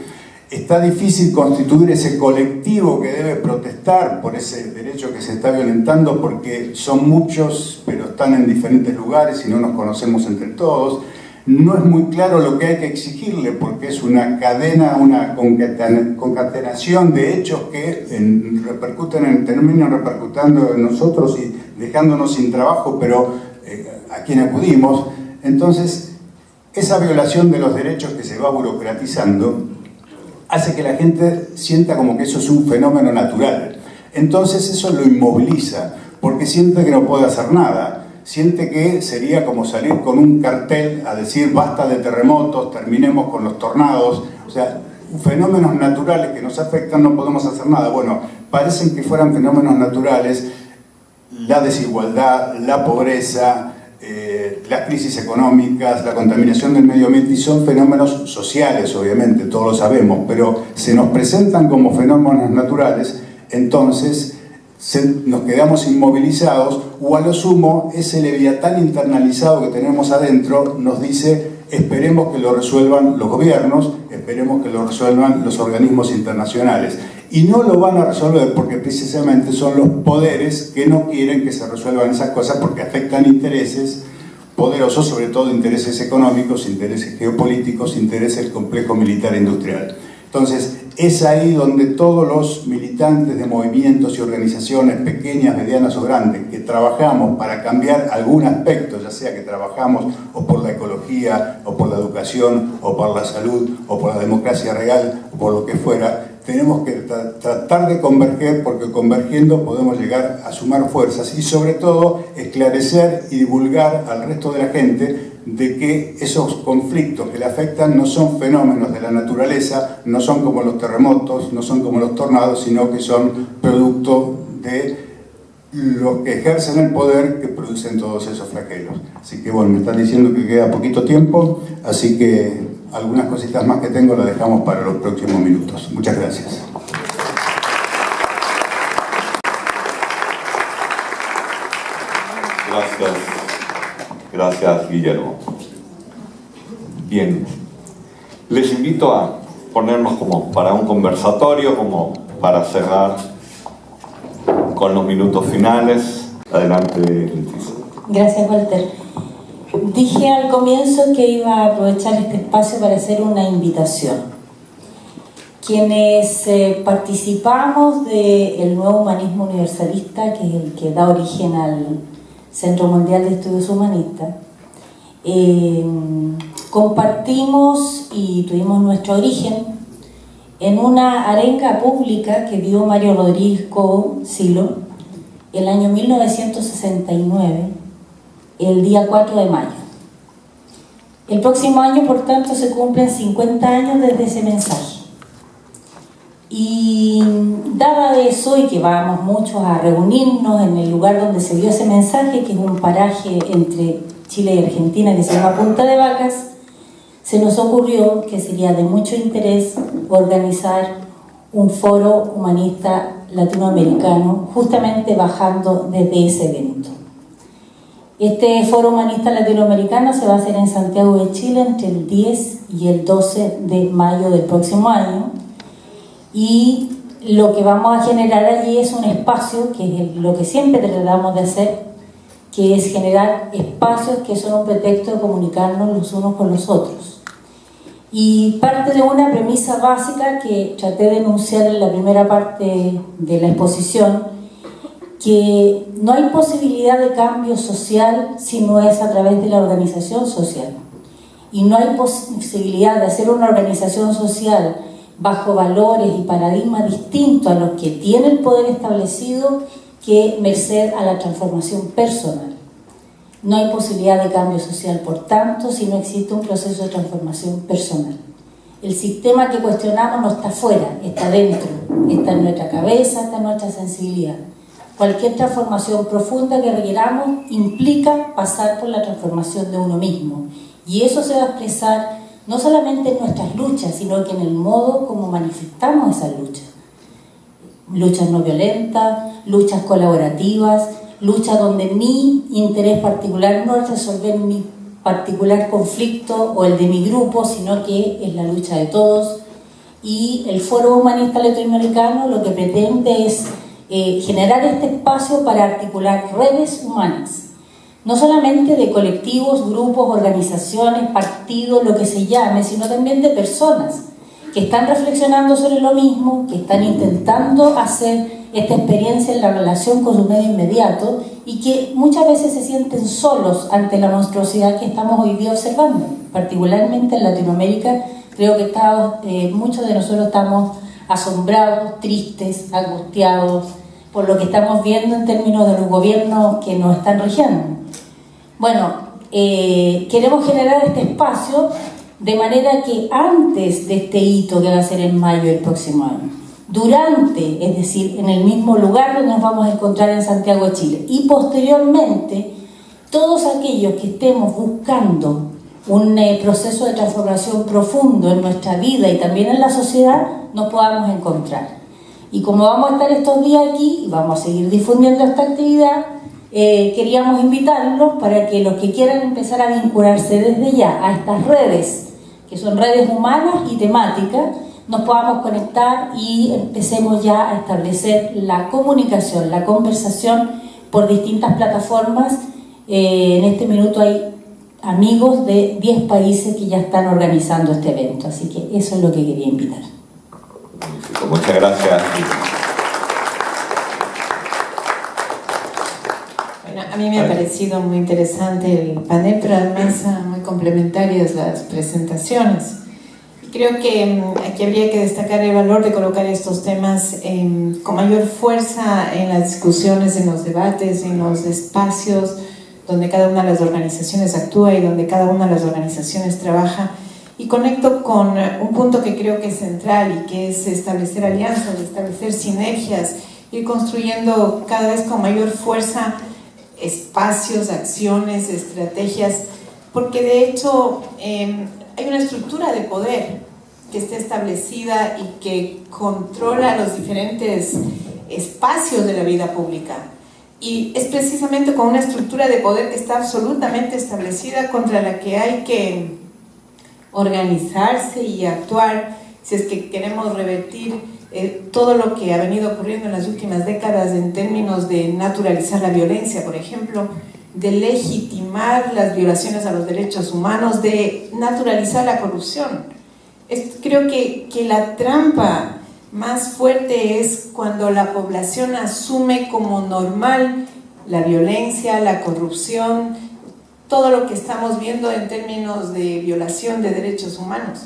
Está difícil constituir ese colectivo que debe protestar por ese derecho que se está violentando, porque son muchos, pero están en diferentes lugares y no nos conocemos entre todos. No es muy claro lo que hay que exigirle, porque es una cadena, una concatenación de hechos que terminan repercutiendo en nosotros y dejándonos sin trabajo, pero a quién acudimos. Entonces, esa violación de los derechos que se va burocratizando hace que la gente sienta como que eso es un fenómeno natural. Entonces eso lo inmoviliza, porque siente que no puede hacer nada. Siente que sería como salir con un cartel a decir basta de terremotos, terminemos con los tornados. O sea, fenómenos naturales que nos afectan, no podemos hacer nada. Bueno, parecen que fueran fenómenos naturales la desigualdad, la pobreza, las crisis económicas, la contaminación del medio ambiente, y son fenómenos sociales, obviamente, todos lo sabemos, pero se nos presentan como fenómenos naturales, entonces nos quedamos inmovilizados, o a lo sumo ese leviatán internalizado que tenemos adentro nos dice: esperemos que lo resuelvan los gobiernos, esperemos que lo resuelvan los organismos internacionales. Y no lo van a resolver porque precisamente son los poderes que no quieren que se resuelvan esas cosas, porque afectan intereses poderosos, sobre todo intereses económicos, intereses geopolíticos, intereses del complejo militar industrial. Entonces, es ahí donde todos los militantes de movimientos y organizaciones pequeñas, medianas o grandes, que trabajamos para cambiar algún aspecto, ya sea que trabajamos o por la ecología, o por la educación, o por la salud, o por la democracia real, o por lo que fuera, tenemos que tratar de converger, porque convergiendo podemos llegar a sumar fuerzas y sobre todo esclarecer y divulgar al resto de la gente de que esos conflictos que le afectan no son fenómenos de la naturaleza, no son como los terremotos, no son como los tornados, sino que son producto de los que ejercen el poder que producen todos esos flagelos. Así que bueno, me están diciendo que queda poquito tiempo, así que algunas cositas más que tengo las dejamos para los próximos minutos. Muchas gracias. Gracias, Guillermo. Bien, les invito a ponernos como para un conversatorio, como para cerrar con los minutos finales. Adelante, Leticia. Gracias, Walter. Dije al comienzo que iba a aprovechar este espacio para hacer una invitación. Quienes participamos del nuevo humanismo universalista, que es el que da origen al Centro Mundial de Estudios Humanistas, compartimos y tuvimos nuestro origen en una arenga pública que dio Mario Rodríguez Cobo Silo el año 1969, el día 4 de mayo. El próximo año, por tanto, se cumplen 50 años desde ese mensaje. Y dada eso, y que vamos muchos a reunirnos en el lugar donde se dio ese mensaje, que es un paraje entre Chile y Argentina que se llama Punta de Vacas, se nos ocurrió que sería de mucho interés organizar un foro humanista latinoamericano, justamente bajando desde ese evento. Este Foro Humanista Latinoamericano se va a hacer en Santiago de Chile entre el 10 y el 12 de mayo del próximo año, y lo que vamos a generar allí es un espacio, que es lo que siempre tratamos de hacer, que es generar espacios que son un pretexto de comunicarnos los unos con los otros. Y parte de una premisa básica que traté de enunciar en la primera parte de la exposición, que no hay posibilidad de cambio social si no es a través de la organización social. Y no hay posibilidad de hacer una organización social bajo valores y paradigmas distintos a los que tiene el poder establecido que merced a la transformación personal. No hay posibilidad de cambio social, por tanto, si no existe un proceso de transformación personal. El sistema que cuestionamos no está fuera, está dentro, está en nuestra cabeza, está en nuestra sensibilidad. Cualquier transformación profunda que requeramos implica pasar por la transformación de uno mismo. Y eso se va a expresar no solamente en nuestras luchas, sino que en el modo como manifestamos esas luchas. Luchas no violentas, luchas colaborativas, luchas donde mi interés particular no es resolver mi particular conflicto o el de mi grupo, sino que es la lucha de todos. Y el Foro Humanista Latinoamericano lo que pretende es generar este espacio para articular redes humanas, no solamente de colectivos, grupos, organizaciones, partidos, lo que se llame, sino también de personas que están reflexionando sobre lo mismo, que están intentando hacer esta experiencia en la relación con su medio inmediato y que muchas veces se sienten solos ante la monstruosidad que estamos hoy día observando. Particularmente en Latinoamérica, creo que muchos de nosotros estamos asombrados, tristes, angustiados por lo que estamos viendo en términos de los gobiernos que nos están rigiendo. Bueno, queremos generar este espacio de manera que antes de este hito que va a ser en mayo del próximo año, durante, es decir, en el mismo lugar donde nos vamos a encontrar en Santiago de Chile, y posteriormente, todos aquellos que estemos buscando un proceso de transformación profundo en nuestra vida y también en la sociedad, nos podamos encontrar. Y como vamos a estar estos días aquí y vamos a seguir difundiendo esta actividad, queríamos invitarlos para que los que quieran empezar a vincularse desde ya a estas redes, que son redes humanas y temáticas, nos podamos conectar y empecemos ya a establecer la comunicación, la conversación por distintas plataformas. En este minuto hay amigos de 10 países que ya están organizando este evento, así que eso es lo que quería invitar. Muchas gracias. Bueno, a mí me ha parecido muy interesante el panel, pero además muy complementarias las presentaciones. Creo que aquí habría que destacar el valor de colocar estos temas con mayor fuerza en las discusiones, en los debates, en los espacios donde cada una de las organizaciones actúa y donde cada una de las organizaciones trabaja. Y conecto con un punto que creo que es central y que es establecer alianzas, establecer sinergias, ir construyendo cada vez con mayor fuerza espacios, acciones, estrategias, porque de hecho hay una estructura de poder que está establecida y que controla los diferentes espacios de la vida pública. Y es precisamente con una estructura de poder que está absolutamente establecida contra la que hay que organizarse y actuar si es que queremos revertir todo lo que ha venido ocurriendo en las últimas décadas en términos de naturalizar la violencia, por ejemplo, de legitimar las violaciones a los derechos humanos, de naturalizar la corrupción. Creo que la trampa más fuerte es cuando la población asume como normal la violencia, la corrupción, todo lo que estamos viendo en términos de violación de derechos humanos.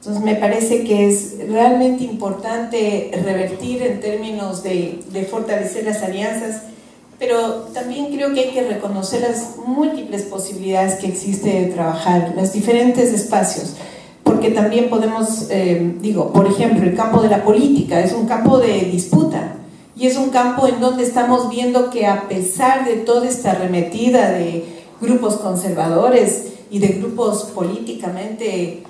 Entonces me parece que es realmente importante revertir en términos de fortalecer las alianzas, pero también creo que hay que reconocer las múltiples posibilidades que existe de trabajar, los diferentes espacios, porque también podemos, por ejemplo, el campo de la política es un campo de disputa y es un campo en donde estamos viendo que a pesar de toda esta arremetida de grupos conservadores y de grupos políticamente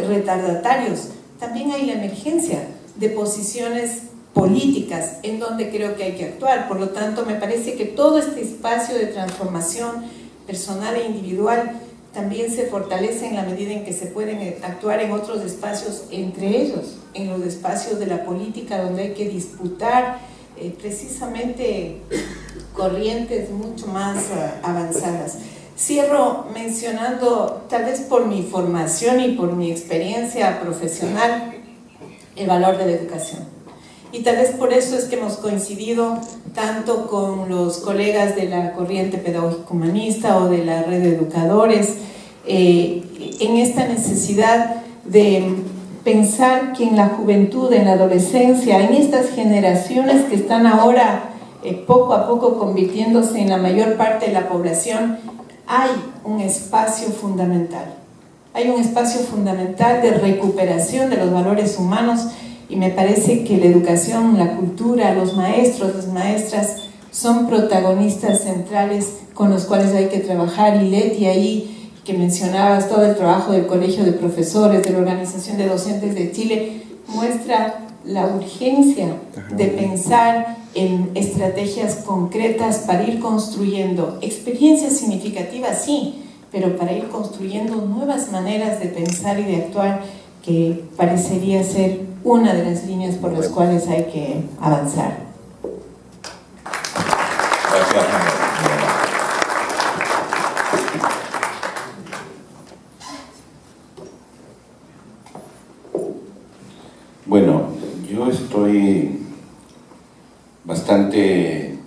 retardatarios, también hay la emergencia de posiciones políticas en donde creo que hay que actuar. Por lo tanto, me parece que todo este espacio de transformación personal e individual también se fortalece en la medida en que se pueden actuar en otros espacios, entre ellos en los espacios de la política, donde hay que disputar precisamente corrientes mucho más avanzadas. Cierro mencionando, tal vez por mi formación y por mi experiencia profesional, el valor de la educación. Y tal vez por eso es que hemos coincidido tanto con los colegas de la corriente pedagógica humanista o de la red de educadores en esta necesidad de pensar que en la juventud, en la adolescencia, en estas generaciones que están ahora poco a poco convirtiéndose en la mayor parte de la población, hay un espacio fundamental. Hay un espacio fundamental de recuperación de los valores humanos, y me parece que la educación, la cultura, los maestros, las maestras son protagonistas centrales con los cuales hay que trabajar. Y Leti, ahí que mencionabas todo el trabajo del Colegio de Profesores, de la Organización de Docentes de Chile, muestra la urgencia de pensar en estrategias concretas para ir construyendo experiencias significativas, sí, pero para ir construyendo nuevas maneras de pensar y de actuar, que parecería ser una de las líneas por las cuales hay que avanzar. Bueno, yo estoy bastante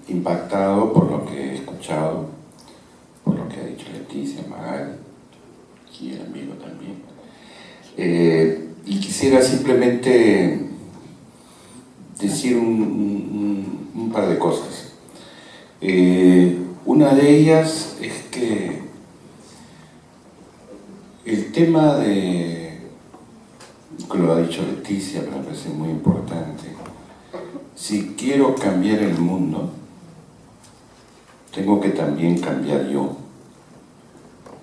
impactado por lo que he escuchado, por lo que ha dicho Leticia, Magali y el amigo también. Y quisiera simplemente decir un par de cosas. Una de ellas es que el tema de, que lo ha dicho Leticia, pero me parece muy importante, si quiero cambiar el mundo, tengo que también cambiar yo.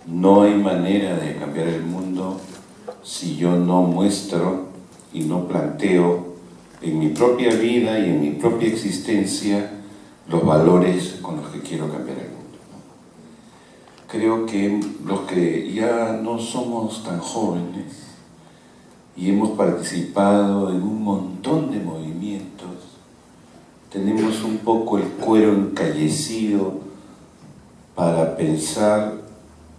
No hay manera de cambiar el mundo si yo no muestro y no planteo en mi propia vida y en mi propia existencia los valores con los que quiero cambiar el mundo. Creo que los que ya no somos tan jóvenes y hemos participado en un montón de movimientos, tenemos un poco el cuero encallecido para pensar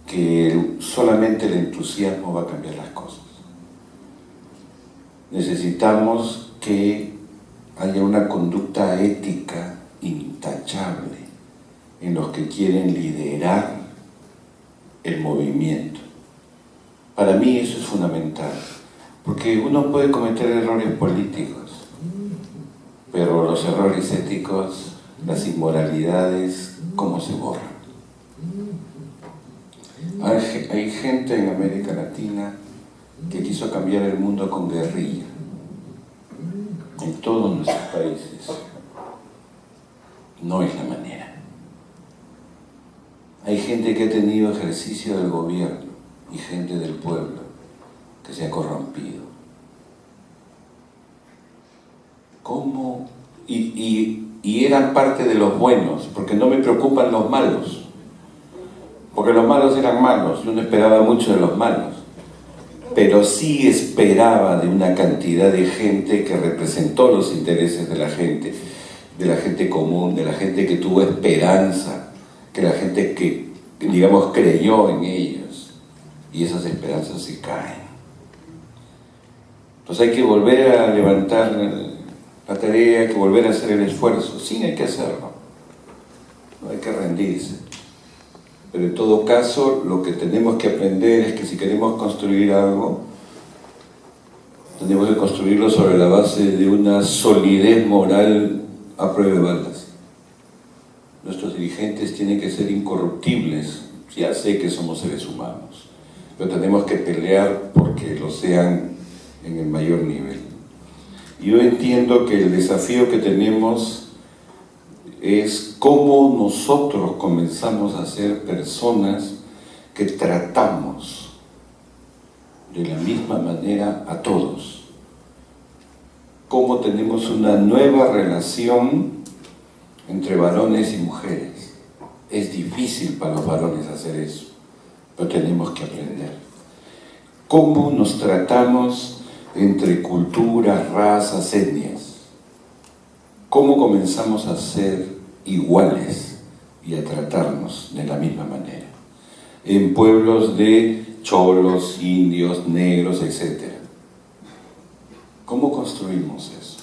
que solamente el entusiasmo va a cambiar las cosas. Necesitamos que haya una conducta ética intachable en los que quieren liderar el movimiento. Para mí eso es fundamental, porque uno puede cometer errores políticos, pero los errores éticos, las inmoralidades, ¿cómo se borran? Hay gente en América Latina que quiso cambiar el mundo con guerrilla, en todos nuestros países. No es la manera. Hay gente que ha tenido ejercicio del gobierno y gente del pueblo que se ha corrompido. ¿Cómo? Y eran parte de los buenos, porque no me preocupan los malos. Porque los malos eran malos, yo no esperaba mucho de los malos, pero sí esperaba de una cantidad de gente que representó los intereses de la gente común, de la gente que tuvo esperanza, que la gente que, digamos, creyó en ellos, y esas esperanzas se caen. Entonces hay que volver a levantar la tarea, hay que volver a hacer el esfuerzo, sí hay que hacerlo, no hay que rendirse. Pero en todo caso, lo que tenemos que aprender es que si queremos construir algo, tenemos que construirlo sobre la base de una solidez moral a prueba de balas. Nuestros dirigentes tienen que ser incorruptibles. Ya sé que somos seres humanos, pero tenemos que pelear porque lo sean en el mayor nivel. Yo entiendo que el desafío que tenemos es cómo nosotros comenzamos a ser personas que tratamos de la misma manera a todos, cómo tenemos una nueva relación entre varones y mujeres. Es difícil para los varones hacer eso, pero tenemos que aprender. Cómo nos tratamos entre culturas, razas, etnias. Cómo comenzamos a ser iguales y a tratarnos de la misma manera. En pueblos de cholos, indios, negros, etc. ¿Cómo construimos eso?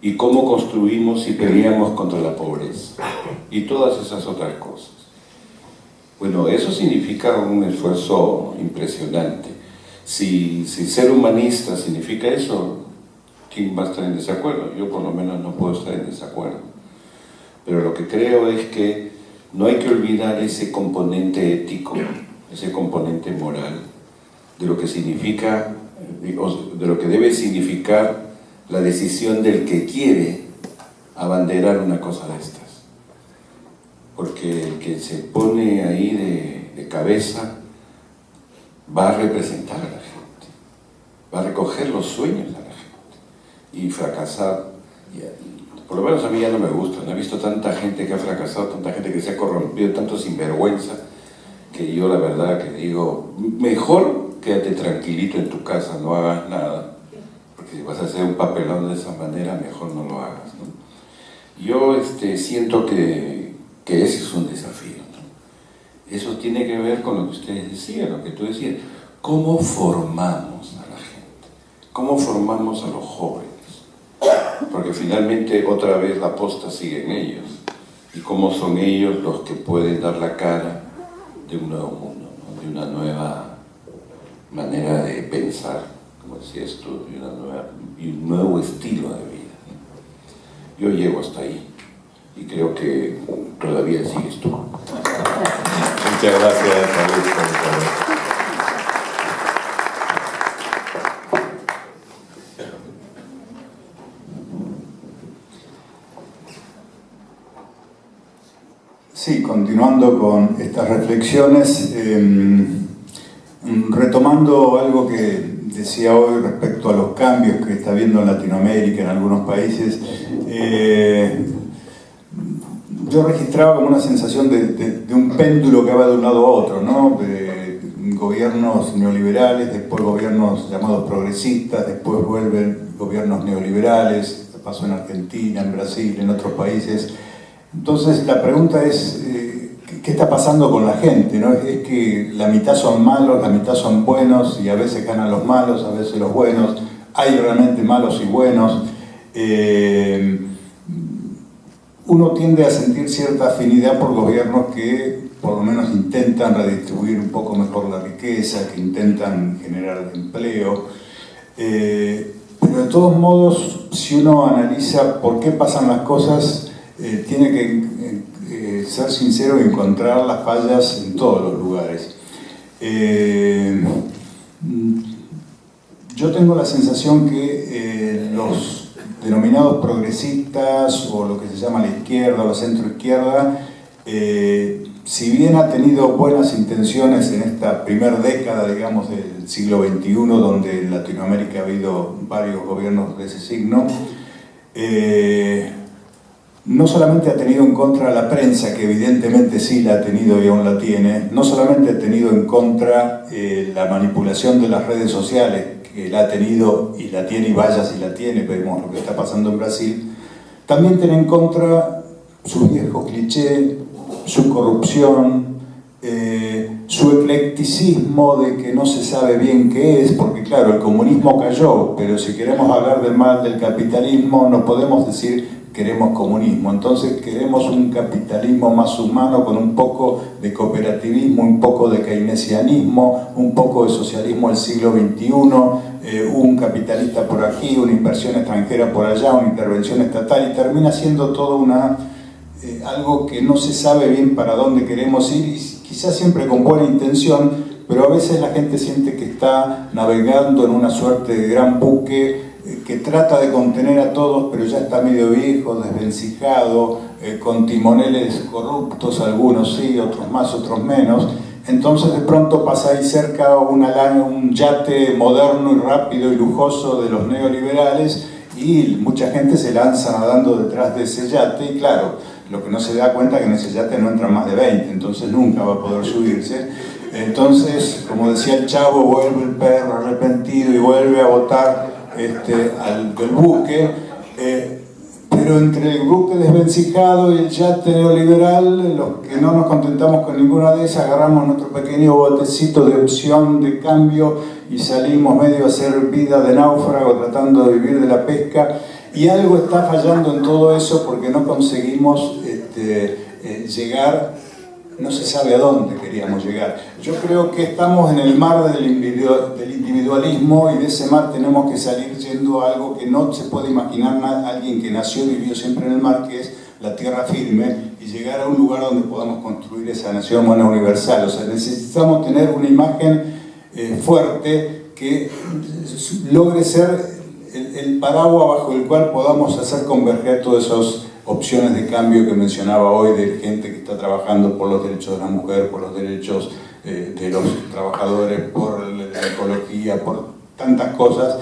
¿Y cómo construimos y peleamos contra la pobreza? Y todas esas otras cosas. Bueno, eso significa un esfuerzo impresionante. Si ser humanista significa eso, ¿quién va a estar en desacuerdo? Yo por lo menos no puedo estar en desacuerdo. Pero lo que creo es que no hay que olvidar ese componente ético, ese componente moral, de lo que significa, de lo que debe significar la decisión del que quiere abanderar una cosa de estas. Porque el que se pone ahí de cabeza va a representar a la gente, va a recoger los sueños de la gente y fracasar. Por lo menos a mí ya no me gusta, no he visto tanta gente que ha fracasado, tanta gente que se ha corrompido, tanto sinvergüenza, que yo la verdad que digo, mejor quédate tranquilito en tu casa, no hagas nada, porque si vas a hacer un papelón de esa manera, mejor no lo hagas, ¿no? Yo siento que ese es un desafío, ¿no? Eso tiene que ver con lo que ustedes decían, lo que tú decías, ¿cómo formamos a la gente? ¿Cómo formamos a los jóvenes? Porque finalmente otra vez la posta sigue en ellos, y cómo son ellos los que pueden dar la cara de un nuevo mundo, ¿no? De una nueva manera de pensar, como decías tú, y un nuevo estilo de vida, ¿no? Yo llego hasta ahí y creo que todavía sigues tú. Muchas gracias, Augusto. Sí, continuando con estas reflexiones, retomando algo que decía hoy respecto a los cambios que está habiendo en Latinoamérica, en algunos países, yo registraba como una sensación de un péndulo que va de un lado a otro, ¿no? De gobiernos neoliberales, después gobiernos llamados progresistas, después vuelven gobiernos neoliberales, pasó en Argentina, en Brasil, en otros países. Entonces la pregunta es, ¿qué está pasando con la gente? ¿No? Es que la mitad son malos, la mitad son buenos, y a veces ganan los malos, a veces los buenos. Hay realmente malos y buenos. Uno tiende a sentir cierta afinidad por gobiernos que por lo menos intentan redistribuir un poco mejor la riqueza, que intentan generar empleo. Pero de todos modos, si uno analiza por qué pasan las cosas, tiene que ser sincero y encontrar las fallas en todos los lugares. Yo tengo la sensación que los denominados progresistas, o lo que se llama la izquierda o la centroizquierda, si bien ha tenido buenas intenciones en esta primera década, digamos, del siglo XXI, donde en Latinoamérica ha habido varios gobiernos de ese signo, no solamente ha tenido en contra a la prensa, que evidentemente sí la ha tenido y aún la tiene, no solamente ha tenido en contra la manipulación de las redes sociales, que la ha tenido y la tiene, y vaya si la tiene, vemos lo que está pasando en Brasil, también tiene en contra sus viejos clichés, su corrupción, su eclecticismo de que no se sabe bien qué es, porque claro, el comunismo cayó, pero si queremos hablar del mal del capitalismo, no podemos decir queremos comunismo. Entonces queremos un capitalismo más humano, con un poco de cooperativismo, un poco de keynesianismo, un poco de socialismo del siglo XXI, un capitalista por aquí, una inversión extranjera por allá, una intervención estatal, y termina siendo todo algo que no se sabe bien para dónde queremos ir, y quizás siempre con buena intención, pero a veces la gente siente que está navegando en una suerte de gran buque que trata de contener a todos, pero ya está medio viejo, desvencijado, con timoneles corruptos, algunos sí, otros más, otros menos. Entonces de pronto pasa ahí cerca un yate moderno y rápido y lujoso de los neoliberales, y mucha gente se lanza nadando detrás de ese yate y claro, lo que no se da cuenta es que en ese yate no entran más de 20, entonces nunca va a poder subirse. Entonces, como decía el Chavo, vuelve el perro arrepentido y vuelve a botar del buque, pero entre el buque desvencijado y el yate neoliberal, los que no nos contentamos con ninguna de esas, agarramos nuestro pequeño botecito de opción, de cambio, y salimos medio a hacer vida de náufrago, tratando de vivir de la pesca, y algo está fallando en todo eso porque no conseguimos llegar, no se sabe a dónde queríamos llegar. Yo creo que estamos en el mar del individualismo y de ese mar tenemos que salir yendo a algo que no se puede imaginar alguien que nació y vivió siempre en el mar, que es la tierra firme, y llegar a un lugar donde podamos construir esa nación humana universal. O sea, necesitamos tener una imagen fuerte que logre ser el paraguas bajo el cual podamos hacer converger todas esas opciones de cambio que mencionaba hoy, de gente que está trabajando por los derechos de la mujer, por los derechos de los trabajadores, por la ecología, por tantas cosas.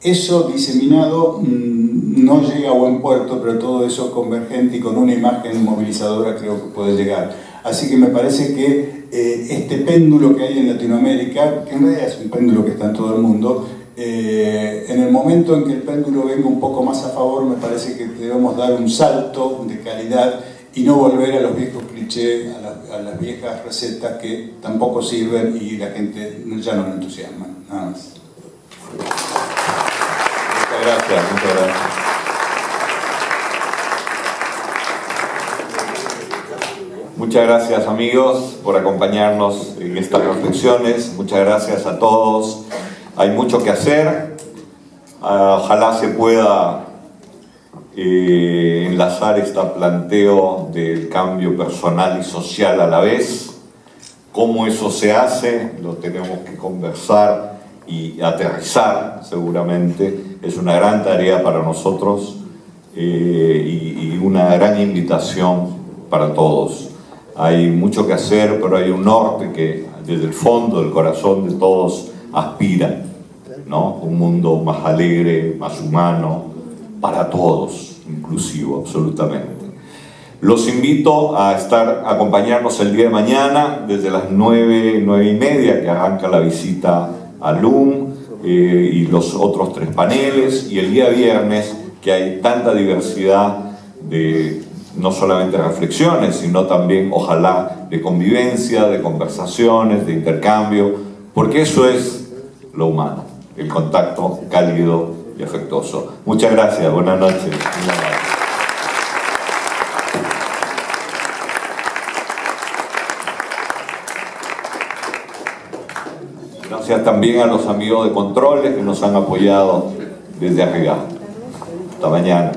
Eso diseminado no llega a buen puerto, pero todo eso convergente y con una imagen movilizadora creo que puede llegar. Así que me parece que este péndulo que hay en Latinoamérica, que en realidad es un péndulo que está en todo el mundo, en el momento en que el péndulo venga un poco más a favor, me parece que debemos dar un salto de calidad y no volver a los viejos clichés, a las viejas recetas que tampoco sirven y la gente ya no le entusiasma. Nada más. Muchas gracias, muchas gracias. Muchas gracias, amigos, por acompañarnos en estas reflexiones. Muchas gracias a todos. Hay mucho que hacer. Ojalá se pueda enlazar este planteo del cambio personal y social a la vez. Cómo eso se hace, lo tenemos que conversar y aterrizar seguramente. Es una gran tarea para nosotros y una gran invitación para todos. Hay mucho que hacer, pero hay un norte que desde el fondo del corazón de todos aspira, ¿no? Un mundo más alegre, más humano, para todos, inclusivo, absolutamente. Los invito a acompañarnos el día de mañana, desde las 9:30, que arranca la visita a LUM y los otros 3 paneles, y el día viernes, que hay tanta diversidad de no solamente reflexiones, sino también, ojalá, de convivencia, de conversaciones, de intercambio, porque eso es lo humano, el contacto cálido y afectuoso. Muchas gracias, buenas noches. Gracias también a los amigos de Controles que nos han apoyado desde arriba. Hasta mañana.